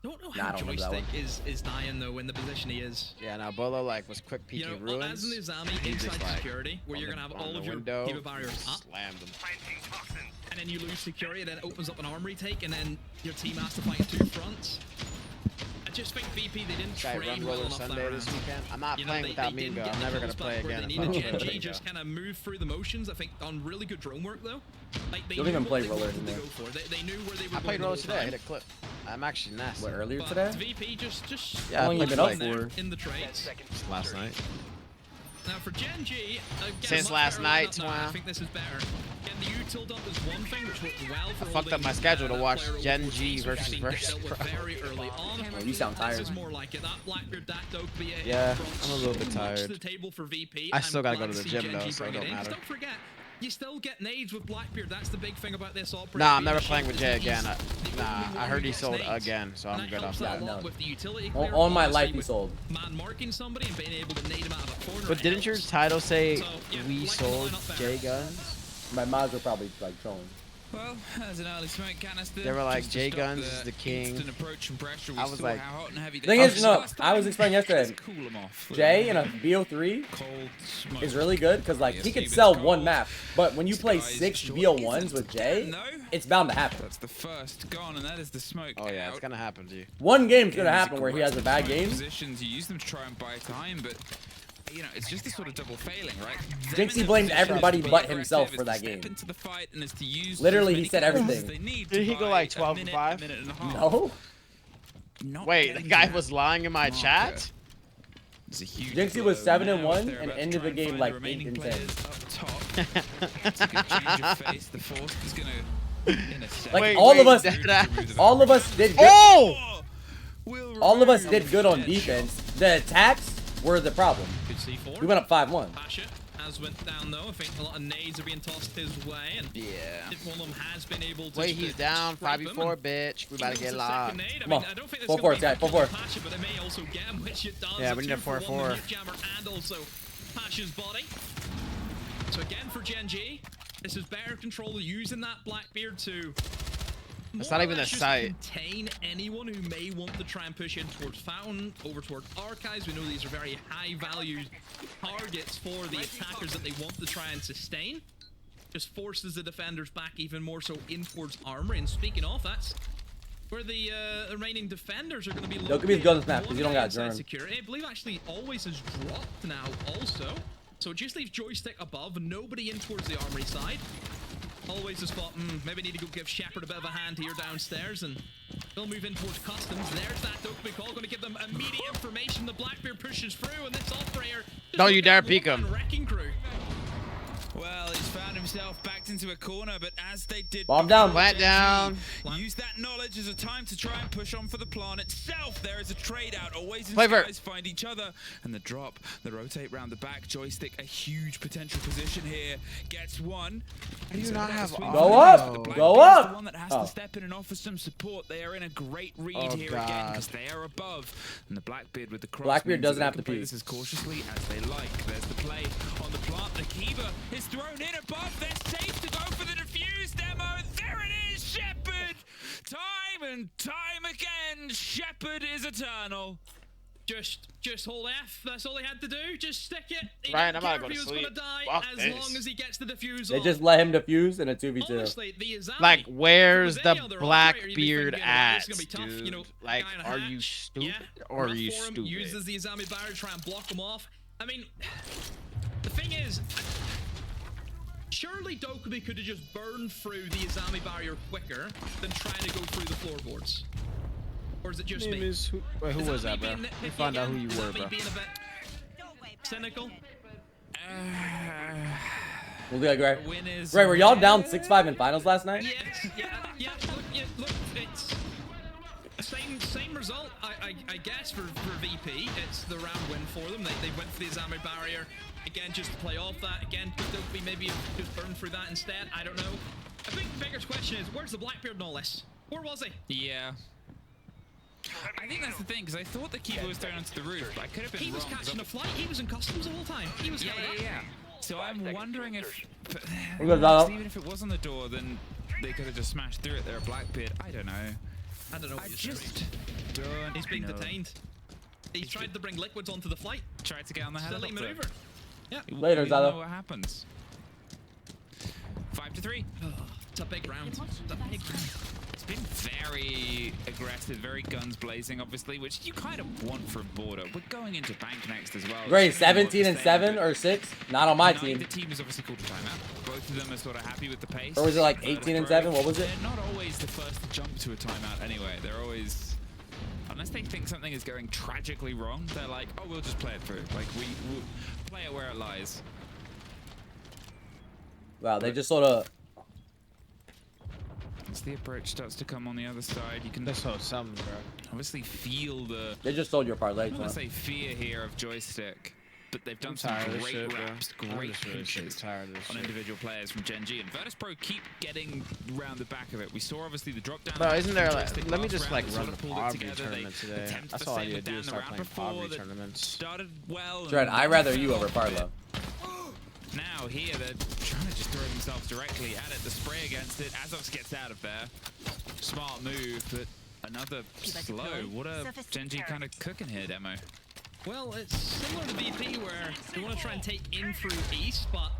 Don't know Nah, I how don't remember that Joystick is dying though in the position he is. Yeah, now Bolo like was quick You peeking know, ruins. as an Izami He just, inside like, security, where on you're the- gonna have on all the of your window, Kiva barriers up, slammed him. and then you lose security, and then it opens up an arm retake, and then your team has to fight 2 fronts. I just think VP, they didn't Try train Run well Roller enough Sunday that this round. weekend. I'm not You know, playing they without didn't Mingo. get I'm the never gonna kills play back where again. they if I needed. don't play Gen.G with just Mingo. kind of moved through the motions, I think, on really good drone work though. Like, they Don't knew even what play they roller wanted to anymore. go for. They knew where they were I played going roller the today. whole I hit time. a clip. I'm actually nasty. What, earlier But today? VP just Yeah, How long you been like up for? in the trades. last night. Now for Gen.G, again, Since much last better night, lineup now. I wow. think this is better. Again, the util dump is one thing which worked well for I fucked up my holding, schedule to that watch player over Gen.G 14, so we've versus seen Verse, dealt with bro. very early on. Oh, you sound tired. This is more like it. That Blackbeard, that Dokeby, Yeah, I'm a little bit so much to tired. the table for VP. I still gotta I'm go to glad the see gym, though, Gen.G so it bring don't in. matter. Don't forget, you still get nades with Blackbeard. That's the big thing about this operator. Nah, I'm never being playing with Jay shield is again. he's the Nah, only I one heard who he gets sold nades. again, so And I'm that good helps off out that. a lot no. with the utility On clear, my obviously, life, he with sold. man marking somebody and being able to nade him out of a corner. But didn't your helps. title say So, yeah, we like the sold lineup better. J guns? My mods were probably like trolling. Well, as an early smoke canister, They were like, just to J stop Guns is the king. instant approach and pressure. We I was saw like- how hot and heavy Thing they is, were. no, Last I was time, explaining yesterday. let's cool 'em off. Jay in a BO3 Cold smoke. is really good because like Yeah, he could Steven's sell cold. one map, but when you play Sky's 6 short. BO1s with Jay, No. it's bound to happen. That's the first gone, and that is the smoke. Oh yeah, out. it's gonna happen to you. One game's gonna Again, happen where he has a aggressive bad smoke game. Positions, you use them to try and buy time, but you know it's just a sort of double failing, right? Jynxzi blamed everybody but himself for that game. Into the fight and is to use Literally, as he many said kills as everything. they need Did to he go buy like a 12 and minute, 5? a minute and a half. No, Not Wait, the getting guy that was lying in my marker. chat? It's a huge Jynxzi blow. was 7 and Now 1 they're and about to ended try the game find like the 8 remaining and 10. players up top. It's a good change of face. The force is gonna in a second. Like, Wait, all of wait, us- that- all of us did good. Oh! All of us did good on defense. The attacks were the problem. Good C4. We went up 5-1. Pasha has went down though. I think a lot of nades are being tossed his way, and Yeah. if one of them has been able to. Wait, he's down. scrape him 5v4, and bitch. We about to he get wants a locked. second nade. I Come mean, on. I don't think it's Full gonna forward, be Jack, full because of forward. Pasha, but they may also get him, which it does. Yeah, A we need a 2-for-1 with 4-4. Hip Jammer and also Pasha's body. So again for Gen.G, this is better control using that Blackbeard to. That's more not or even less a just sight. Contain anyone who may want to try and push in towards Fountain, over towards Archives. We know these are very high value targets for the attackers that they want to try and sustain. Just forces the defenders back even more so in towards Armory. And speaking of, that's where the remaining defenders are going to be Don't give located. me the gun snap, 'cause One you don't guy got inside Germ. security. I believe actually Always has dropped now also. So it just leaves Joystick above, nobody in towards the Armory side. Always a spot, maybe need to go give Shepard a bit of a hand here downstairs, and they'll move in towards Customs. There's that Dokeby call, going to give them immediate information. The Blackbeard pushes through, and this operator... Don't you dare peek him. Wrecking crew. Well, he's found himself backed into a corner, but as they did Bomb down. before, Plant down. Gen.G use that knowledge as a time to try and push on for the plan itself. There is a trade out. Always in Flavor. skies find each other. And the drop, the rotate round the back. Joystick, a huge potential position here. Gets one. How do you not have Go audio? up! The Blackbeard Go is up! the one that has Oh. to step in and offer some support. They are in a great read Oh, here again God. because they are above. And the Blackbeard with the cross. Blackbeard means doesn't that have they to can play peek. this as cautiously as they like. There's the play on the plant. The Kiva is thrown in above. They're safe to go for the defuse demo. There it is, Shepard. Time and time again, Shepard is eternal. Just hold F. That's all he had to do. Just stick it. He Ryan, didn't I'm care about to if go he to was gonna sleep. die Fuck as this. long as he gets the defuse They off. just let him defuse in a 2v2. Honestly, the Izami, Like, where's if it was the any other operator, you'd be Blackbeard thinking, right, at, it's gonna be tough, dude? you know, Like, guy in a are you hatch, stupid yeah, or are rough you for him, stupid? Uses the Izami barrier to try and block him off. I mean, the thing is, surely Dokeby could have just burned through the Izami barrier quicker than trying to go through the floorboards. Or is it just Name me? is wait, who Is was me that, bro? being We nitpicky found out who again? you Is were, that me bro. being a bit cynical? We'll be like, Gray. Win is Gray, were y'all down 6-5 in finals last night? Yeah. Look, it's same result. I guess for VP, it's the round win for them. They went for the Azami barrier again, just to play off that. Again, could we maybe just burn through that instead? I don't know. I think the bigger question is, where's the Blackbeard in all this? Where was he? Yeah. I think that's the thing, because I thought the keeper was thrown onto the roof, but I could have been He was wrong. catching a flight. He was in customs the whole time. He was Yeah. So I'm wondering if, even if it was on the door, then they could have just smashed through it. They're a Blackbeard. I don't know. I don't know. I just don't He's being know. detained. He tried to bring liquids onto the flight. Tried to get on the Silly helicopter. maneuver. Yeah. Later, We don't know Zalo. what happens. 5-3. It's a big round. It's a big round. It's been very aggressive, very guns blazing, obviously, which you kind of want for a border. We're going into bank next as well. Gray, It's gonna be more 17 and the same, 7 but or 6? Not on my neither team. team is obviously called a timeout. Both of them are sort of happy with the pace. Or was it like 18 and 7? What was it? They're not always the first to jump to a timeout anyway. They're always, unless they think something is going tragically wrong, they're like, oh, we'll just play it through. Like, we'll play it where it lies. Wow, they just sort of. As the approach starts to come on the other side, you can That's so something, bro. obviously feel the, They just sold your parlay. I don't want Twin. to say fear here of joystick, but they've done I'm some tired of this great shit, bro. wraps, I'm great just really pinches tired of this on shit. individual players from Gen.G, and Virtus.pro keep getting round the back of it. We saw obviously the drop down. Bro, isn't there like, Joystick let me last just round like that run sort the of pulled it poverty together. tournament They today. attempted That's the all I same need to with do Dan is the start round playing before poverty that tournaments. started well. Dread, and I'd rather fell you off over a bit. Parlo. Now here they're trying to just throw themselves directly at it. The spray against it. Azox gets out of there. Smart move, but another slow. What a Gen.G kind of cooking here, Demo. Well, it's similar to VP where they want to try and take in through East, but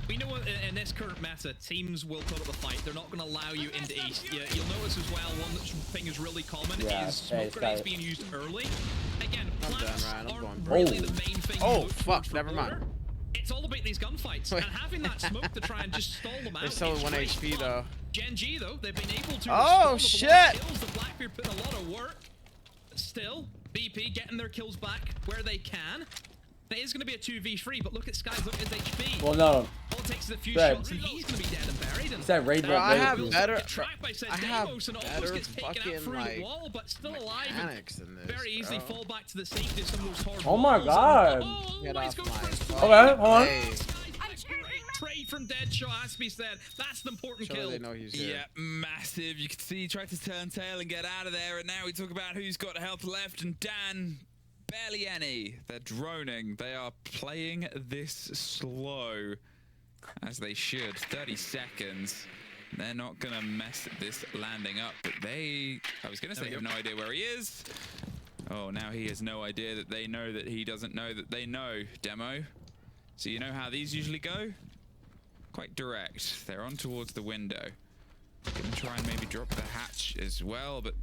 we know in this current meta, teams will put up a fight. They're not going to allow you into East. You'll notice as well, one thing is really common is smoke grenades being used early. Again, plants Ryan. I'm aren't going really the main thing. Oh, you look fuck, for never mind. border. It's all about these gunfights, and having that smoke to try and just stall them out. They're still is 1 great HP fun. though. Gen.G though, they've been able to Oh, respond with a shit! lot of kills. The Blackbeard put in a lot of work. Still, BP getting their kills back where they can. It is going to be a 2v3, but look at Sky's, look at his HP. Well, no. All it takes is a few Fred. shots and he's going to be dead and buried. And He said Raid Bro, won't I raid have you. better. trapped by said I have Deimos and almost better gets taken out fucking through like the wall, but still alive. And mechanics than this. very easily bro. fall back to the safety of some of those hard Oh my walls. god. Oh, Get he's off going my for his fucking Okay, hold on. way. Great trade from Deadshot, has to be said. That's the important Surely kill. they know he's here. Yeah, massive. You can see he tried to turn tail and get out of there, and now we talk about who's got health left, and Dan, barely any. They're droning. They are playing this slow, as they should. 30 seconds. They're not going to mess this landing up, but I was going to say, have no idea where he is. Oh, now he has no idea that they know that he doesn't know that they know, Demo. So you know how these usually go? Quite direct. They're on towards the window. Gonna try and maybe drop the hatch as well, but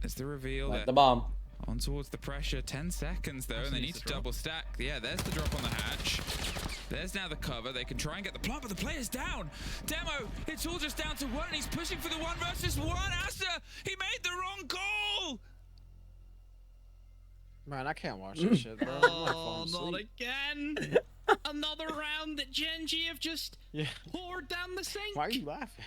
there's the reveal. Like the bomb. On towards the pressure. 10 seconds though, and they need to double stack. Yeah, there's the drop on the hatch. There's now the cover. They can try and get the plant, but the player's down. Demo, it's all just down to one. He's pushing for the 1 versus 1. Asta, he made the wrong call. Man, I can't watch this shit, bro. I'm like Oh, falling not asleep. again. Another round that Gen.G have just poured down the sink. Why are you laughing?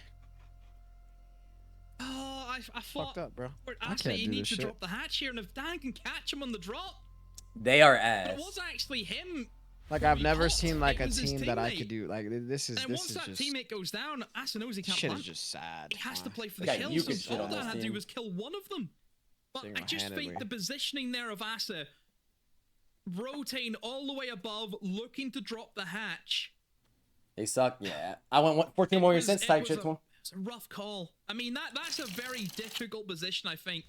Oh, I thought Fucked up, bro. I actually can't he do needs this to shit. drop the hatch here, and if Dan can catch him on the drop, They are but ass. it was actually him. Like I've never caught. seen like It a was his team that I teammate. could do. Like this is And once that just teammate goes down, Asa knows he can't shit plant. is just sad. He has to play for the Yeah, kill, you could so shit all on Dan this had to do team. was kill one of them. But I just think Single-handedly. the positioning there of Asa, rotating all the way above, looking to drop the hatch. They suck. Yeah. I went 14 more years since type shit. One. It's a rough call. I mean, that's a very difficult position, I think,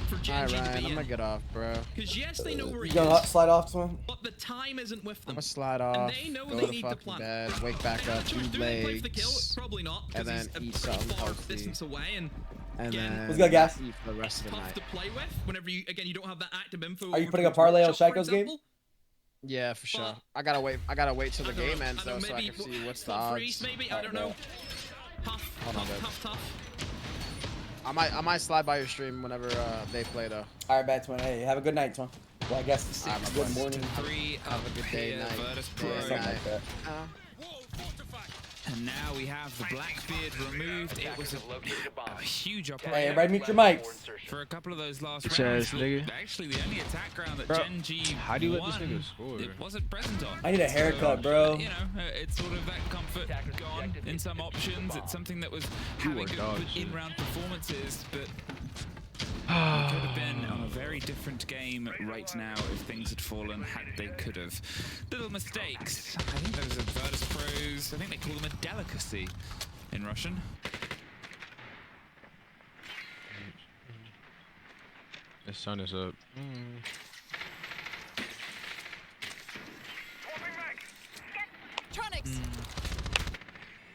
for Alright, Gen.G to Ryan, be I'm gonna in. get off, bro. Because yes, they know where he You gonna is, slide off to him? but the time isn't with I'm them. gonna slide off. they know go they to need to fucking plant. bed. Wake back up. Do Do they play for the kill? legs. Probably not, and because he's then a eat pretty something far healthy. distance away, and And again, then What's good, guys? eat for the rest of the tough night. to play with. Whenever you don't have that active info. Are you over putting a towards parlay on Workshop, for Shaco's game? example. Yeah, for sure. But- I gotta wait till the I don't game know, ends I though, don't know, so I maybe can see what's the top odds. threes, maybe, I don't know. Tough, Hold on, babe. tough. I might slide by your stream whenever they play though. All right, bad Twin. Hey, have a good night, Twin. Well, I guess Alright, my good boy. morning. 3 Have a good day, night. Virtus Yeah, Pro. Something like that. Uh, And now we have the Blackbeard removed. It was a huge operation. Hey, everybody mute your mics. For a couple of those last rounds, actually the only attack round that Gen.G how do you let this nigga score? It wasn't present on. I need a haircut, bro. You know, it's sort of that comfort gone in some options. It's something that was having good in-round performances, but it could have been on a very different game right now if things had fallen had they could have. Little mistakes. I think those are Virtus Pros. I think they call them a delicacy in Russian. The sun is up.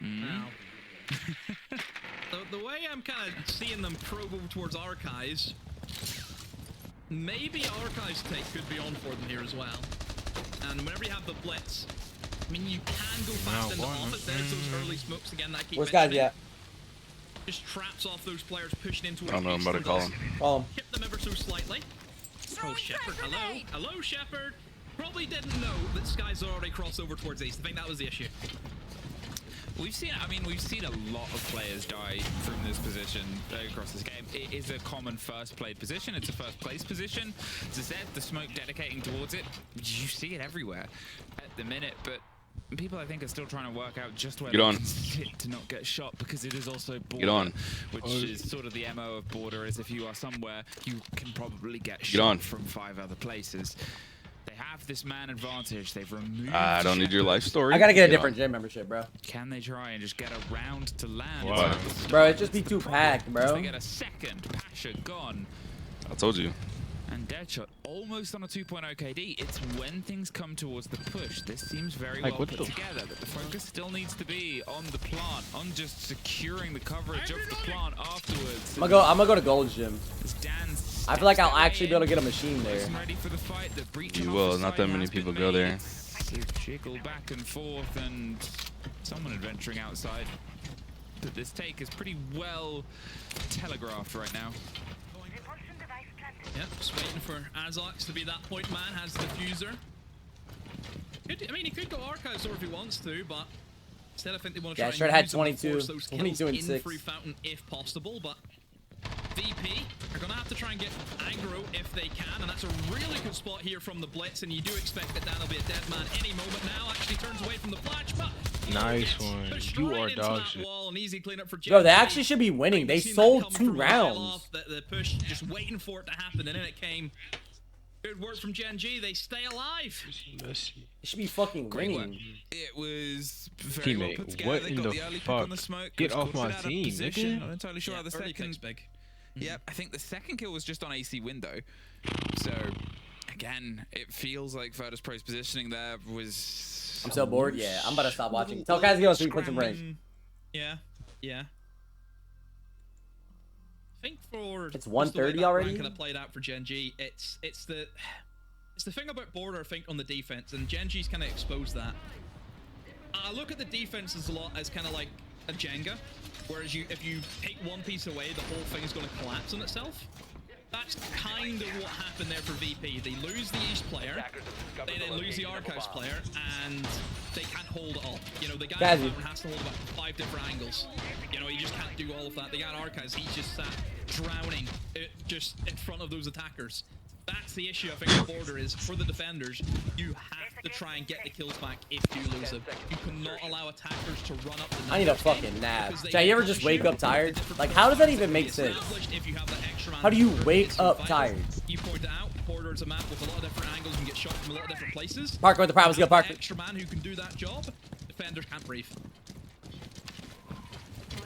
Now. The way I'm kind of seeing them probe over towards Archives, maybe Archives take could be on for them here as well. And whenever you have the blitz, I mean, you can go fast into off it. There's those early smokes again that I keep Where's guys at? Just traps off those players pushing into. I don't know. I'm about to call him. Call him. Hit them ever so slightly. Oh, Shepard, hello. Hello, Shepard. Probably didn't know that Skies already crossed over towards East. I think that was the issue. We've seen a lot of players die from this position across this game. It is a common first played position. It's a first place position. As I said, the smoke dedicating towards it, you see it everywhere at the minute, but people I think are still trying to work out just where they can sit to not get shot, because it is also border, which is sort of the MO of border, is if you are somewhere, you can probably get shot from 5 other places. They have this man advantage. They've removed. I don't need your life story. I gotta get a different gym membership, bro. Can they try and just get a round to land? Bro, it just be too packed, bro. They get a second. Pasha gone. I told you. And Deadshot almost on a 2.0 KD. It's when things come towards the push. This seems very well put together. That the focus still needs to be on the plant, on just securing the coverage of the plant afterwards. I'm gonna go to Gold's gym. I feel like I'll actually be able to get a machine there. Ready for the fight. You will. Not that many people go there. Jiggle back and forth, and someone adventuring outside. But this take is pretty well telegraphed right now. Yep, just waiting for Azox to be that point man, has the diffuser. I mean, he could go Archives over if he wants to, but instead I think they want to try and had use 22 those and 6. Free Fountain if possible, but VP are going to have to try and get aggro if they can, and that's a really good spot here from the Blitz, and you do expect that Dan will be a dead man any moment now. Actually turns away from the flash, but nice one. You are dog shit. Bro, they actually should be winning. They sold 2 rounds. The push, just waiting for it to happen, and then it came. Good work from Gen.G. They stay alive. It should be fucking winning. It was very well put together. What in the fuck? Get off my team, nigga. Not entirely sure how the second. Big. Yep, I think the second kill was just on AC window. So, again, it feels like Virtus Pro's positioning there was... I'm so bored. Yeah, I'm about to stop watching. Tell guys to go so we put some range. Yeah. I think for... It's 1:30 already? Kind of played out for Gen.G. It's the thing about border, I think, on the defense, and Gen.G's kind of exposed that. I look at the defense as a lot as kind of like a Jenga. Whereas if you take one piece away, the whole thing is going to collapse on itself. That's kind of what happened there for VP. They lose the East player, they then lose the Archives player, and they can't hold it all. You know, the guy has to hold about 5 different angles. You know, he just can't do all of that. The guy in Archives, he's just sat drowning just in front of those attackers. That's the issue, I think, the border is for the defenders. You have to try and get the kills back if you lose them. You cannot allow attackers to run up the I need a fucking nap. Jay, you ever just wake up tired? Like, how does that even make sense? How do you wake up tired? You point it out, border is a map with a lot of different angles and get shot from a lot of different places. Parker with the problems, go Parker. Extra man who can do that job. Defenders can't breathe.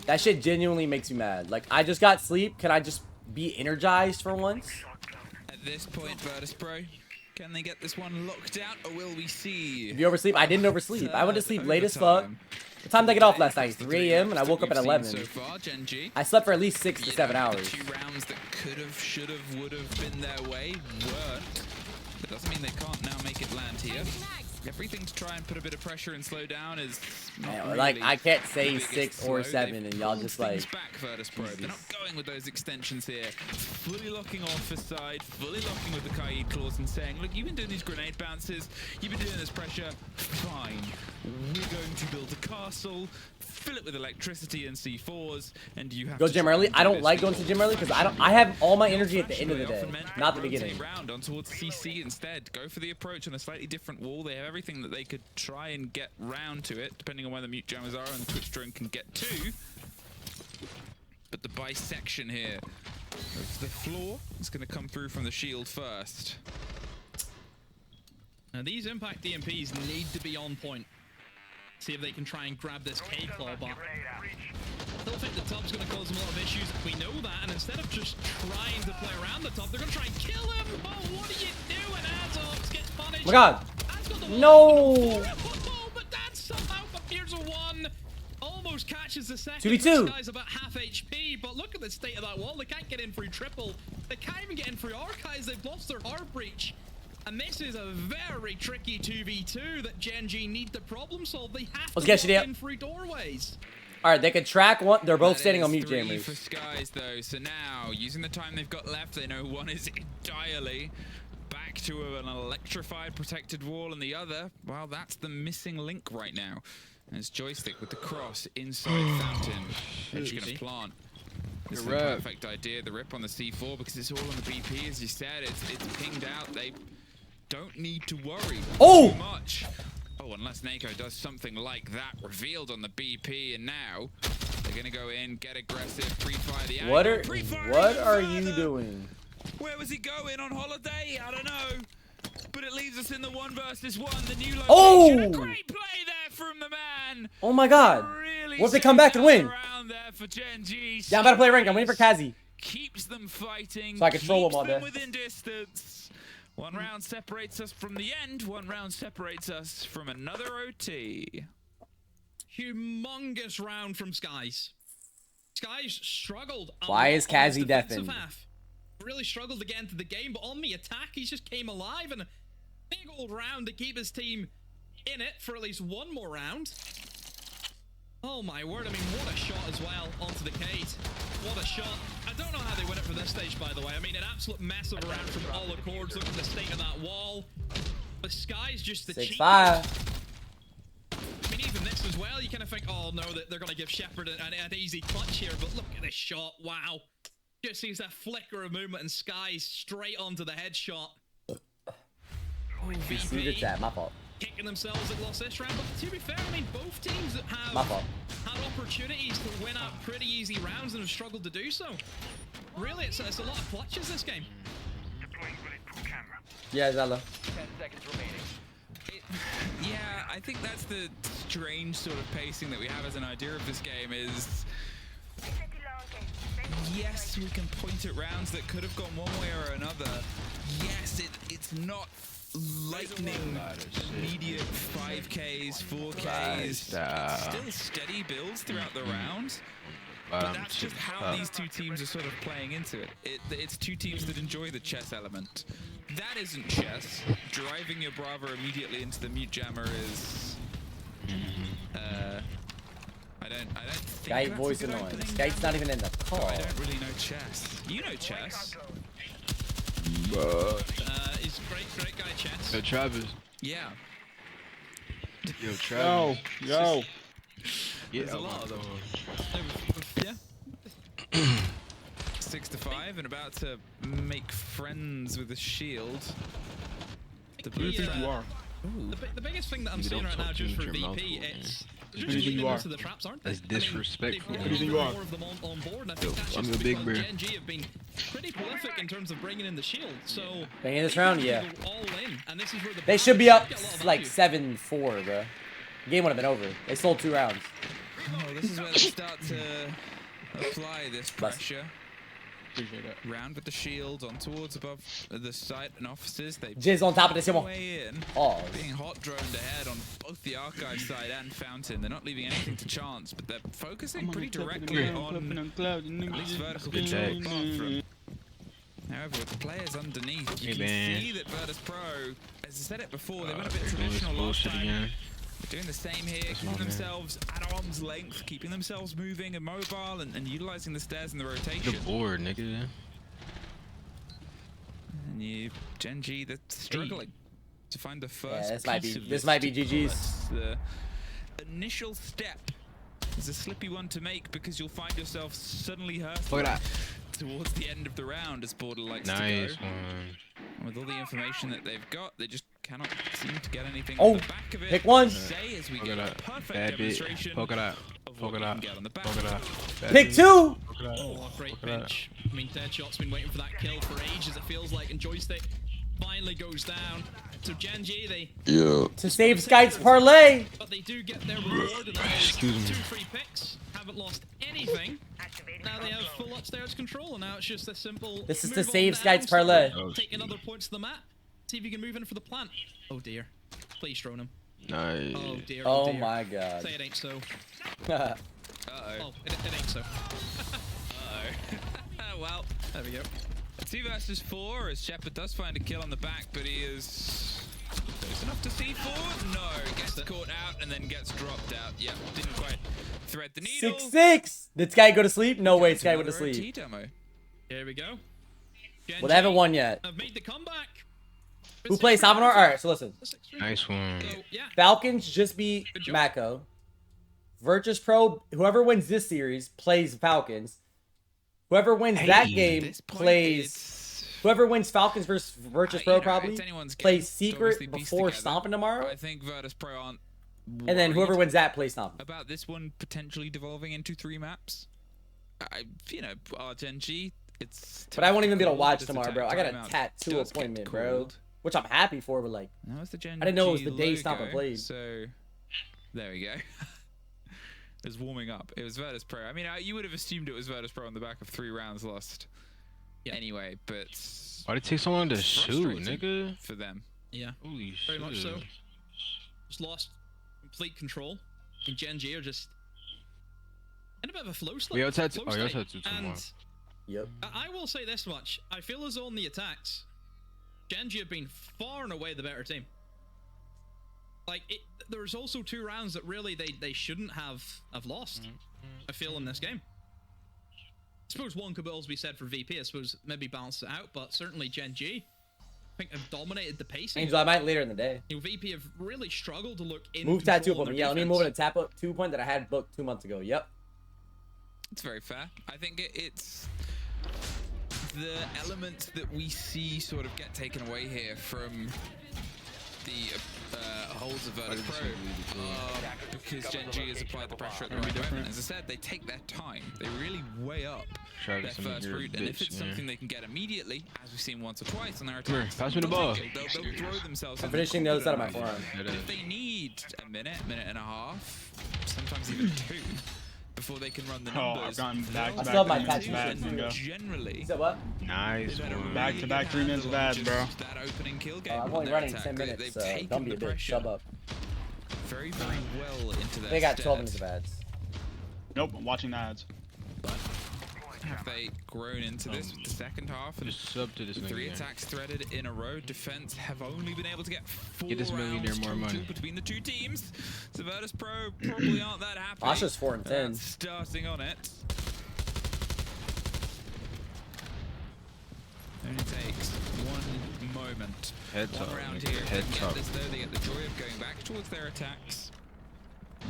That shit genuinely makes me mad. Like, I just got sleep. Can I just be energized for once? At this point, Virtus Pro, can they get this one locked out, or will we see? If you oversleep, I didn't oversleep. I went to sleep late as fuck. What time did I get off last night? 3 a.m. and I woke up at 11. So far, Gen.G. I slept for at least 6 to 7 hours. The 2 rounds that could have, should have, would have been their way weren't. That doesn't mean they can't now make it land here. Everything to try and put a bit of pressure and slow down is Man, like, I can't say 6 or 7 and y'all just like... Back, Virtus Pro. They're not going with those extensions here. Fully locking off his side, fully locking with the Kaid clause and saying, look, you've been doing these grenade bounces, you've been doing this pressure, fine. We're going to build a castle. fill it with electricity and C4s, and you have Go to gym try early. and I do don't this like going to gym early because I have all my energy at the end of the day, not the beginning. Round on towards CC instead. Go for the approach on a slightly different wall. They have everything that they could try and get round to it, depending on where the mute jammers are and the Twitch drone can get to. But the bisection here of the floor is going to come through from the shield first. Now these impact DMPs need to be on point. See if they can try and grab this K-Claw, but I still think the top's going to cause them a lot of issues. We know that, and instead of just trying to play around the top, they're going to try and kill him. Oh, what are you doing? Azox gets punished. Oh my God. No! But that somehow appears a one. Almost catches the second. 2v2. This guy's about half HP, but look at the state of that wall. They can't get in through triple. They can't even get in through archives. They've lost their hard breach. And this is a very tricky 2v2 that Gen.G need to problem solve. They have to get walk in through doorways. All right, they can track one. They're both That standing on is mute 3 jammers. for Skies though, so now using the time they've got left, they know one is entirely back to an electrified protected wall, and the other, well, that's the missing link right now. As Joystick with the cross inside Fountain. Edge gonna plant. This is the perfect idea. The rip on the C4 because it's all on the BP, as you said. It's pinged out. They don't need to worry too much. Oh, unless Nako does something like that, revealed on the BP, and now they're gonna go in, get aggressive, pre-fire the angle. What are you doing? Where was he going on holiday? I don't know. But it leaves us in the 1 versus 1. The new location. Oh! A great play there from the man. Oh my God. Really, what if they come back and win? around there for Gen.G. Yeah, I'm about to play rank. I'm waiting for Kazi. Keeps them fighting. So I can troll them all day. Within distance. 1 round separates us from the end. 1 round separates us from another OT. Humongous round from Skies. Skies struggled. Why is Kazi deafened? Really struggled to get into the game, but on the attack, he just came alive, and a big old round to keep his team in it for at least 1 more round. Oh my word, I mean, what a shot as well onto the Kate. What a shot. I don't know how they win it for this stage, by the way. I mean, an absolute mess of a round from all accords. Look at the state of that wall. The Sky's just the cheapest. 6-5. I mean, even this as well, you kind of think, oh no, that they're going to give Shepard an easy clutch here, but look at this shot. Wow. Just sees that flicker of movement and Sky straight onto the headshot. You see the chat, my fault. Kicking themselves at lost this round, but to be fair, I mean, both teams that have My fault. had opportunities to win out pretty easy rounds and have struggled to do so. Really, it's a lot of clutches this game. Yeah, Zella. 10 seconds remaining. Yeah, I think that's the strange sort of pacing that we have as an idea of this game is... Yes, we can point at rounds that could have gone one way or another. Yes, it's not lightning, immediate 5Ks, 4Ks. Still steady builds throughout the round. But that's just how these 2 teams are sort of playing into it. It's 2 teams that enjoy the chess element. That isn't chess. Driving your Brava immediately into the mute jammer is... I don't think Guy that's voice a good annoying. opening. This guy's not even in the call. I don't really know chess. You know chess. He's great guy, Chess. Yo, Travis. Yeah. Yo, Travis. Yo. There's a lot of them. Yeah. 6-5 and about to make friends with the shield. The Who do you think you are? The biggest thing that I'm seeing right now just for VP, it's Who do you think you are? the traps, aren't they? That's disrespectful. I mean, Who do you think you are? more of them on board, and I think that's I'm just the big because bear. Gen.G have been pretty prolific in terms of bringing in the shield. So Bringing this round, yeah. they go all in, and this is where the They should be up get a lot of like value. 7-4, bro. The game would have been over. They sold 2 rounds. Oh, this is where they start to apply this pressure. Appreciate that. Round with the shield on towards above the site and offices. They Jizz on top of this, way in. Oh. Being hot droned ahead on both the archive side and Fountain. They're not leaving anything to chance, but they're focusing pretty directly on at least vertical control apart from. However, with the players underneath, you can see that Virtus Pro, as I said it before, they went a bit traditional last time. Again. They're doing the same here, keeping themselves at arm's length, keeping themselves moving and mobile, and utilizing the stairs and the rotation. The board, nigga. And you, Gen.G, they're struggling to find the first Yeah, this piece of might be to GG's. pull. It's the initial step is a slippy one to make because you'll find yourself suddenly Look hurtling at that. towards the end of the round as Border likes Nice to go. one. With all the information that they've got, they just cannot seem to get anything Oh, on the back of it. pick one. Say as we Poke get it a out. perfect Bad bit. demonstration Poke it out. of Poke what it we out. can get on the back. Poke it out. Bad Pick bit. 2. Poke it out. Oh, great Poke it out. pinch. I mean, Deadshot's been waiting for that kill for ages, it feels like, and Joystick finally goes down. So Gen.G, they... Yeah. To save Skype's parlay. But they do get their reward, and that is Excuse me. 2 free picks. Haven't lost anything. Now they have full upstairs control, and now it's just a simple... This is to move on save down, Skype's start parlay. Taking other points to the map. See if you can move in for the plant. Oh dear. Please drone him. Nice. Oh dear. Oh dear. my god. Say it ain't so. Uh-oh. Oh, it ain't so. Uh-oh. Well, There we go. 2 versus 4 as Shepard does find a kill on the back, but he is close enough to C4. No, gets caught out and then gets dropped out. Yep, didn't quite thread the needle. 6-6. Did Sky go to sleep? No way, Sky went to Another OT sleep. demo. Here we go. Well, they haven't won yet. I've made the comeback. Who plays Salvador? Alright, so listen. Nice one. So, yeah. Falcons just beat Good job. Mako. Virtus Pro, whoever wins this series plays Falcons. Whoever wins that Hey, game This point, plays. it's- Whoever wins Falcons versus Virtus Pro you know, probably it's anyone's game plays to obviously Secret piece before together. Stomping tomorrow. I think Virtus Pro aren't And then whoever worried wins that plays Stomping. about this one potentially devolving into 3 maps. You know, our Gen.G, it's... But I won't even be able to tough watch as tomorrow, bro. I got a timeout tattoo does get appointment, bro. called. Which I'm happy for, but like, That was the Gen.G I didn't know it was the day Stomper logo, played. So, there we go. It was warming up. It was Virtus Pro. I mean, you would have assumed it was Virtus Pro on the back of 3 rounds lost. Yeah. Anyway, but... Why'd it take so long to shoot, frustrating nigga? For them. Yeah. Holy Very shit. much so. Just lost complete control. And Gen.G are just in a bit of a flow slip. We all tattoo- flow oh, you all state. tattoo tomorrow. And yep. I will say this much. I feel as though on the attacks, Gen.G have been far and away the better team. Like, there's also 2 rounds that really they shouldn't have lost, I feel, in this game. I suppose one could also be said for VP. I suppose maybe balance it out, but certainly Gen.G, I think, have dominated the pacing. Angel, I might later in the day. You know, VP have really struggled to look in Move tattoo control on appointment. their Yeah, let me defense. move it to tap up 2 point that I had booked 2 months ago. Yep. It's very fair. I think it's the elements that we see sort of get taken away here from the holds of Virtus Pro because Gen.G has applied the pressure at the right moment. As I said, they take their time. They really weigh up Travis, their I'm first your route, and if bitch, it's man. something they can get immediately, as we've seen once or twice on their Come here, attacks, pass me the they'll ball. take it. They'll throw themselves. I'm in finishing the other side of my confident forearm. but if they need a minute and a half, sometimes even 2, before they can run the Oh, numbers, I've gone back they'll to I still have my back tattoo three minutes shit, bad, too. Mingo. generally. You said what? Nice one. Back to back 3 minutes of ads, bro. That opening kill game I'm on only their running attack. 10 minutes, They've so taken don't be a the bitch. pressure Shove up. very, very well into their They got 12 stead. minutes of ads. Nope, I'm watching the ads. Have they grown into this with the second half? And Just sub to this nigga. 3 here. attacks threaded in a row. Defense have only been able to get 4 Get this millionaire rounds more total money. between the 2 teams. So Virtus Pro probably aren't that happy. Asha's 4 and 10. Starting on it. Only takes 1 moment. Head 1 top, round nigga. here. Head They get top. this though. They get the joy of going back towards their attacks.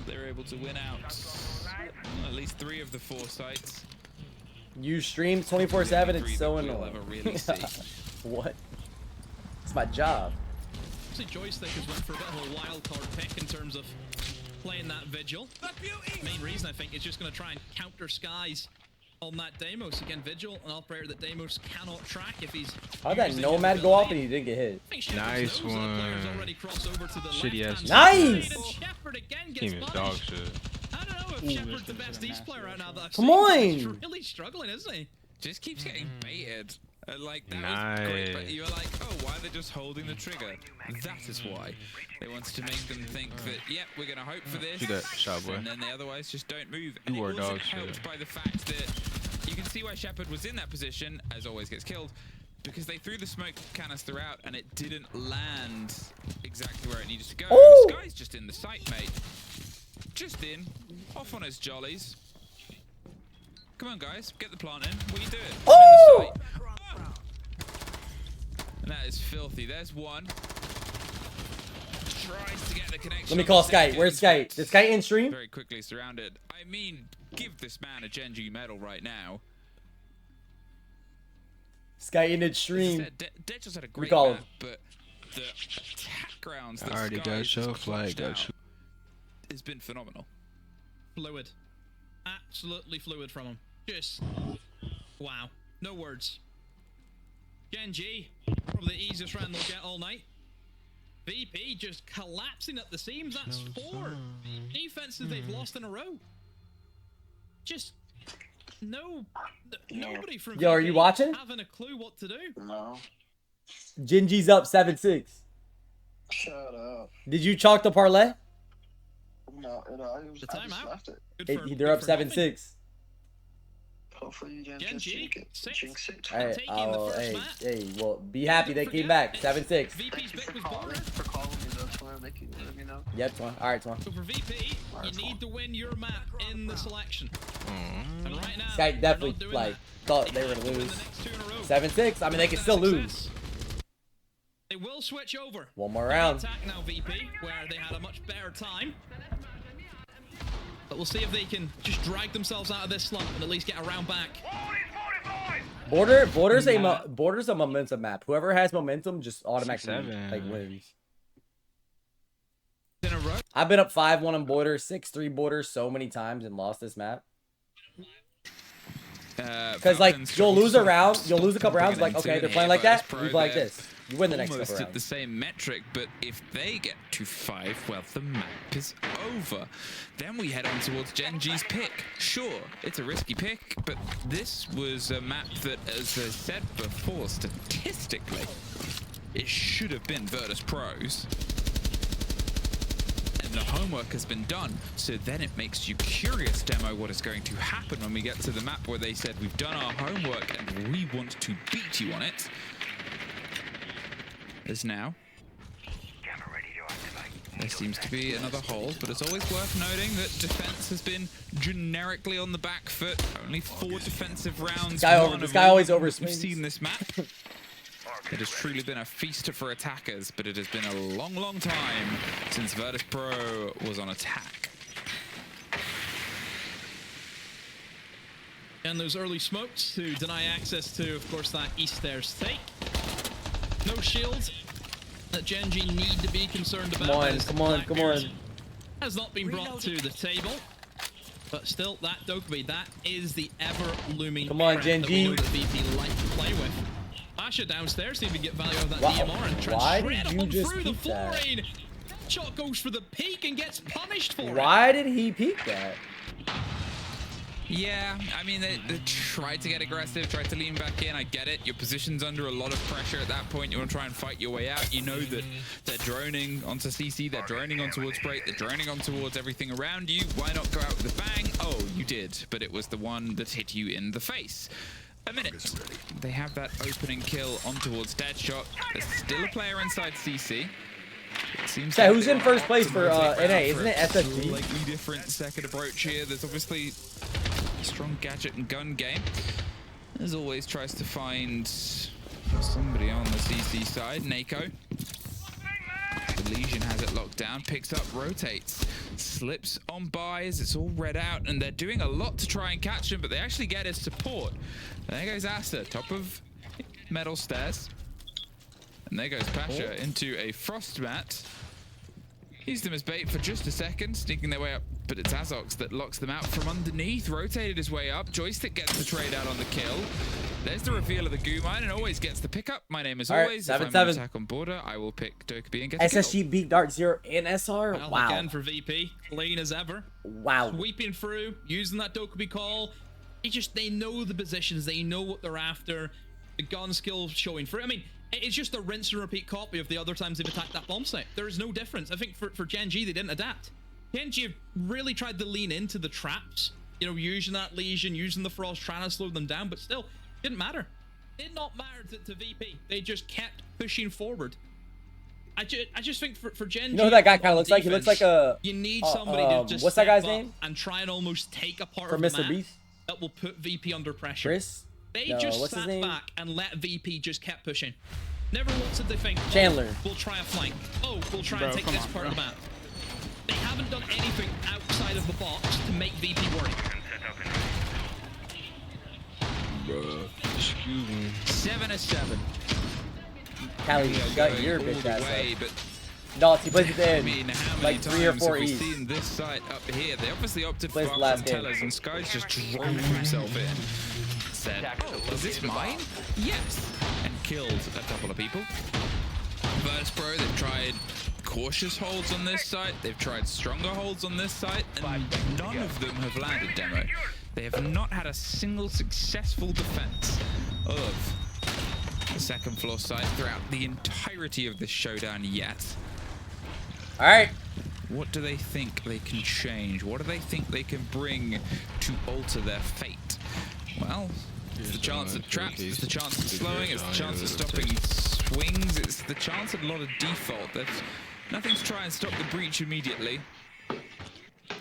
They're able to win out at least 3 of the 4 sites. You stream 24/7. Three It's so that we'll annoying. ever really see. What? It's my job. Obviously, Joystick has went for a bit of a wild card pick in terms of playing that Vigil. Main reason, I think, is just going to try and counter Skies on that Deimos. Again, Vigil, an operator that Deimos cannot track if he's... How'd that using Nomad his go off and ability. he didn't get hit? I think Shepard Nice knows that the player's one. already crossed over to the Shitty left-hand ass. side. Nice! And Shepard again gets Team is punished. dog shit. I don't know if Ooh, Shepard's the this best is a East player right now that I've Come seen. He's on! really struggling, isn't he? Just keeps getting baited. Like, that was great, but Nice. you're like, oh, why are they just holding the trigger? That is why. They wanted to make them think that, yep, we're going to hope for this. Shoot that shot, boy. And then they otherwise just don't move. And You it are wasn't dog shit. helped by the fact that you can see why Shepard was in that position, as always gets killed, because they threw the smoke canister out and it didn't land exactly where it needed to go. Ooh! This guy's just in the sight, mate. Just in, off on his jollies. Come on, guys, get the plant in. What are you doing? I'm Ooh! in the sight. And that is filthy. There's one. tries to get the connection. Let me call Sky. Where's Sky? Did Sky in stream? Very quickly surrounded. I mean, give this man a Gen.G medal right now. Sky in its stream. Dead just had a great call map, but the attack grounds I that already Sky got has show pushed flag. Got out show. has been phenomenal. Fluid. Absolutely fluid from him. Just wow. No words. Gen.G, probably the easiest round they'll get all night. VP just collapsing at the seams. That's 4 defenses they've lost in a row. Just nobody from Yo, are VP you watching? having a clue what to do. No. Jynxzi's up 7-6. Shut up. Did you chalk the parlay? No, I just left it. Good They're up for nothing. 7-6. Hopefully you Gen.G, jinx it. Hey, taking the first map. hey, well, be happy they came back. 7-6. VP's pick was For border. calling me though, Twan. Thank you. Let me know. Yep, Twan. All right, Twan. So for VP, you need to win your map in the selection. And right now, Sky they're definitely not doing like that. thought they were Have gonna to win lose. the next 2 in a row. 7-6. I mean, they can still lose. They will switch over. One more They round. attack now, VP, where they had a much better time. But we'll see if they can just drag themselves out of this slump and at least get a round back. Border's a momentum map. Whoever has momentum just automatically 6-7. like wins. In a row. I've been up 5-1 on Border, 6-3 Border so many times and lost this map. Because like you'll lose a round, you'll lose a couple rounds. Like okay, they're playing like that. You play like this. You win the next couple Almost at the rounds. same metric, but if they get to 5, well, the map is over. Then we head on towards Gen.G's pick. Sure, it's a risky pick, but this was a map that, as I said before, statistically, it should have been Virtus Pro's. And the homework has been done, so then it makes you curious, Demo, what is going to happen when we get to the map where they said, we've done our homework and we want to beat you on it. As now, there seems to be another hold, but it's always worth noting that defense has been generically on the back foot. Only 4 defensive rounds. This guy always overswings. We've seen this map. It has truly been a feast for attackers, but it has been a long, long time since Virtus Pro was on attack. And those early smokes to deny access to, of course, that east stairs take. No shields that Gen.G need to be concerned about. Come on. Has not been brought to the table. But still, that Dokkaebi, that is the ever-looming Come on, threat Gen.G. that we know that VP like to play with. Asha downstairs seem to get value out of that DMR and Why try did straight you on just through the peek that? flooring. Shot goes for the peak and gets punished for it. Why did he peek that? Yeah, I mean, they tried to get aggressive, tried to lean back in. I get it. Your position's under a lot of pressure at that point. You want to try and fight your way out. You know that they're droning onto CC, they're droning on towards Break, they're droning on towards everything around you. Why not go out with a bang? Oh, you did, but it was the one that hit you in the face. A minute. They have that opening kill on towards Deadshot. There's still a player inside CC. It seems Yeah, like who's they in are first place for optimizing NA? for Isn't it a SFG? slightly different second approach here. There's obviously a strong gadget and gun game. As always, tries to find somebody on the CC side. Nako. The Legion has it locked down, picks up, rotates, slips on buys. It's all read out, and they're doing a lot to try and catch him, but they actually get his support. There goes Asa, top of metal stairs. And there goes Pasha into a frost mat. Used them as bait for just a second, sneaking their way up, but it's Azox that locks them out from underneath. Rotated his way up. Joystick gets the trade out on the kill. There's the reveal of the goo mine and always gets the pickup. My name is always, if I'm on attack on border, I will pick Dokkaebi and get the kill. SSG beat Dark Zero and SR? Well, Wow. again for VP, clean as ever. Wow. Sweeping through, using that Dokkaebi call. They know the positions, they know what they're after. The gun skill showing through. I mean, it's just a rinse and repeat copy of the other times they've attacked that bomb site. There is no difference. I think for Gen.G, they didn't adapt. Gen.G have really tried to lean into the traps, you know, using that Legion, using the Frost, trying to slow them down, but still, didn't matter. Did not matter to VP. They just kept pushing forward. I just think for Gen.G, You know who that guy kind of looks like? He looks like a... you need somebody to just what's that guy's step up name? and try and almost take a part From of the Mr. map Beast? that will put VP under pressure. Chris? They No, just what's his sat name? back and let VP just kept pushing. Never once did they think, Chandler. oh, we'll try a flank. Oh, we'll try and take come this on, part bro. of the map. They haven't done anything outside of the box to make VP work. Excuse me. 7-7. Callie, you got your All bitch the ass way, up. but Dots, he plays it I in. mean, how many Like 3 or times 4 have we E's. seen this site up here? They obviously opted for Plays the Arcs last and game. Tellers, and Sky's just drove himself in. Said, oh, is this mine? Yes. And killed a couple of people. Virtus Pro, they've tried cautious holds on this site. They've tried stronger holds on this site, and none of them have landed, Demo. They have not had a single successful defense of the second floor site throughout the entirety of this showdown yet. All right. What do they think they can change? What do they think they can bring to alter their fate? Well, it's the chance of traps, it's the chance of slowing, it's the chance of stopping swings, it's the chance of a lot of default. There's nothing to try and stop the breach immediately.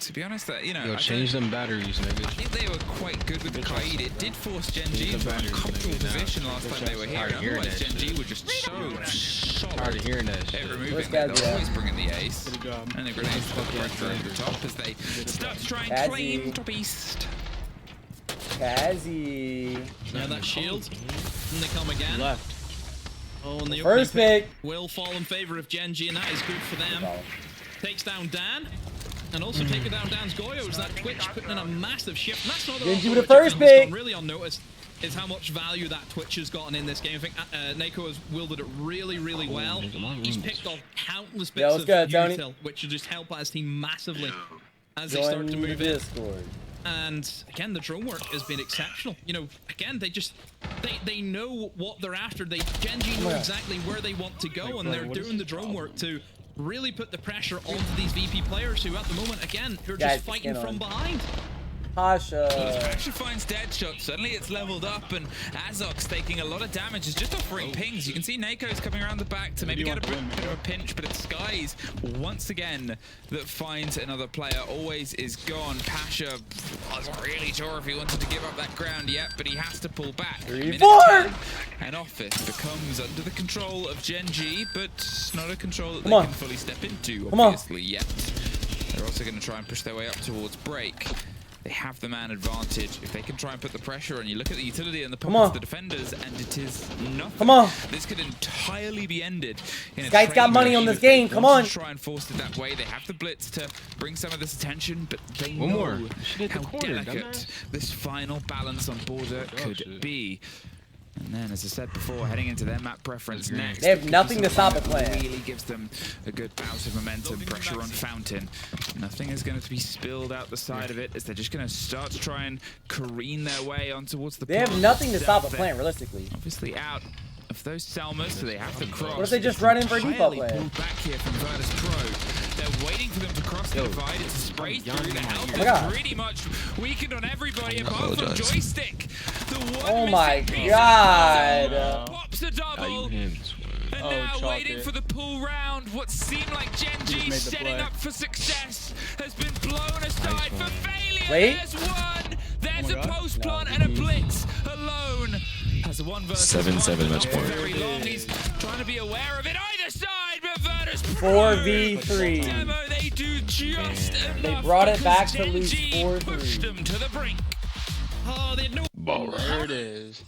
To be honest, that, you know, Yo, change them batteries, I nigga. think they were quite good with the Kaid. It did force Gen.G into an uncomfortable position last time they were here. Otherwise, Gen.G were just so solid. Tired of hearing that At shit. removing They're it, they'll always bring in the ace. Good job. And the grenades will break through the top as they start to try and claim top east. Kazzy. Now that shield, and they come again. Left. Oh, and the First opening pick. will fall in favor of Gen.G, and that is good for them. Takes down Dan, and also taking down Dan's Goyos. That Twitch putting in a massive shift. And that's not Gen.G all with the Twitch first has gone pick. really unnoticed is how much value that Twitch has gotten in this game. I think Nako has wielded it really, really well. He's picked off countless bits what's good, of Tony? util, which will just help out his team massively as they Join start to the move in. Discord. And again, the drone work has been exceptional. You know, again, they know what they're after. Gen.G know exactly where they want to go, and they're doing the drone work to really put the pressure onto these VP players who, at the moment, again, who are just fighting from behind. Pasha. Pressure finds Deadshot. Suddenly it's leveled up, and Azok's taking a lot of damage. Is just offering pings. You can see Nako's coming around the back to maybe get a bit of a pinch, but it's Skies once again that finds another player. Always is gone. Pasha wasn't really sure if he wanted to give up that ground yet, but he has to pull back. 3-4. And Office becomes under the control of Gen.G, but not a control that they Come on. can fully step into, Come on. obviously, yet. They're also going to try and push their way up towards break. They have the man advantage. If they can try and put the pressure on, you look at the utility and the pockets of the defenders, and it is nothing. Come on. This could entirely be ended. This guy's got money on this game. Come on. Try and force it that way. They have the blitz to bring some of this attention, but they One know more. Shit hit how the corner, delicate dumbass. this final balance on border could be. And then, as I said before, heading into their map preference next. They have nothing to stop it Something that playing. really gives them a good bout of momentum, pressure on Fountain. Nothing is going to be spilled out the side of it as they're just going to start to try and careen their way on towards the They have plant nothing to stop a itself. plant, realistically. Obviously out of those Selmas, so they have to cross. What if they just run in for a default Entirely play? pulled back here from Virtus Pro. They're waiting for them to cross the divide. It's a spray through. The health Oh my God. is pretty much weakened on everybody apart from Joystick. The one Oh my missing piece God. pops a double. You And Oh, now chalk waiting it. for the pull round. What seemed like Gen.G made the setting play. up for success has been blown aside for failure. Wait. There's one. There's Oh my a God. post plant and a blitz alone. Has a 1v1. match point. Very long. He's trying to be aware of it either side, but Virtus 4v3. Demo, they do just enough. They brought it back because to lose Gen.G 4-3. pushed them to the brink. Oh, they had no There it is.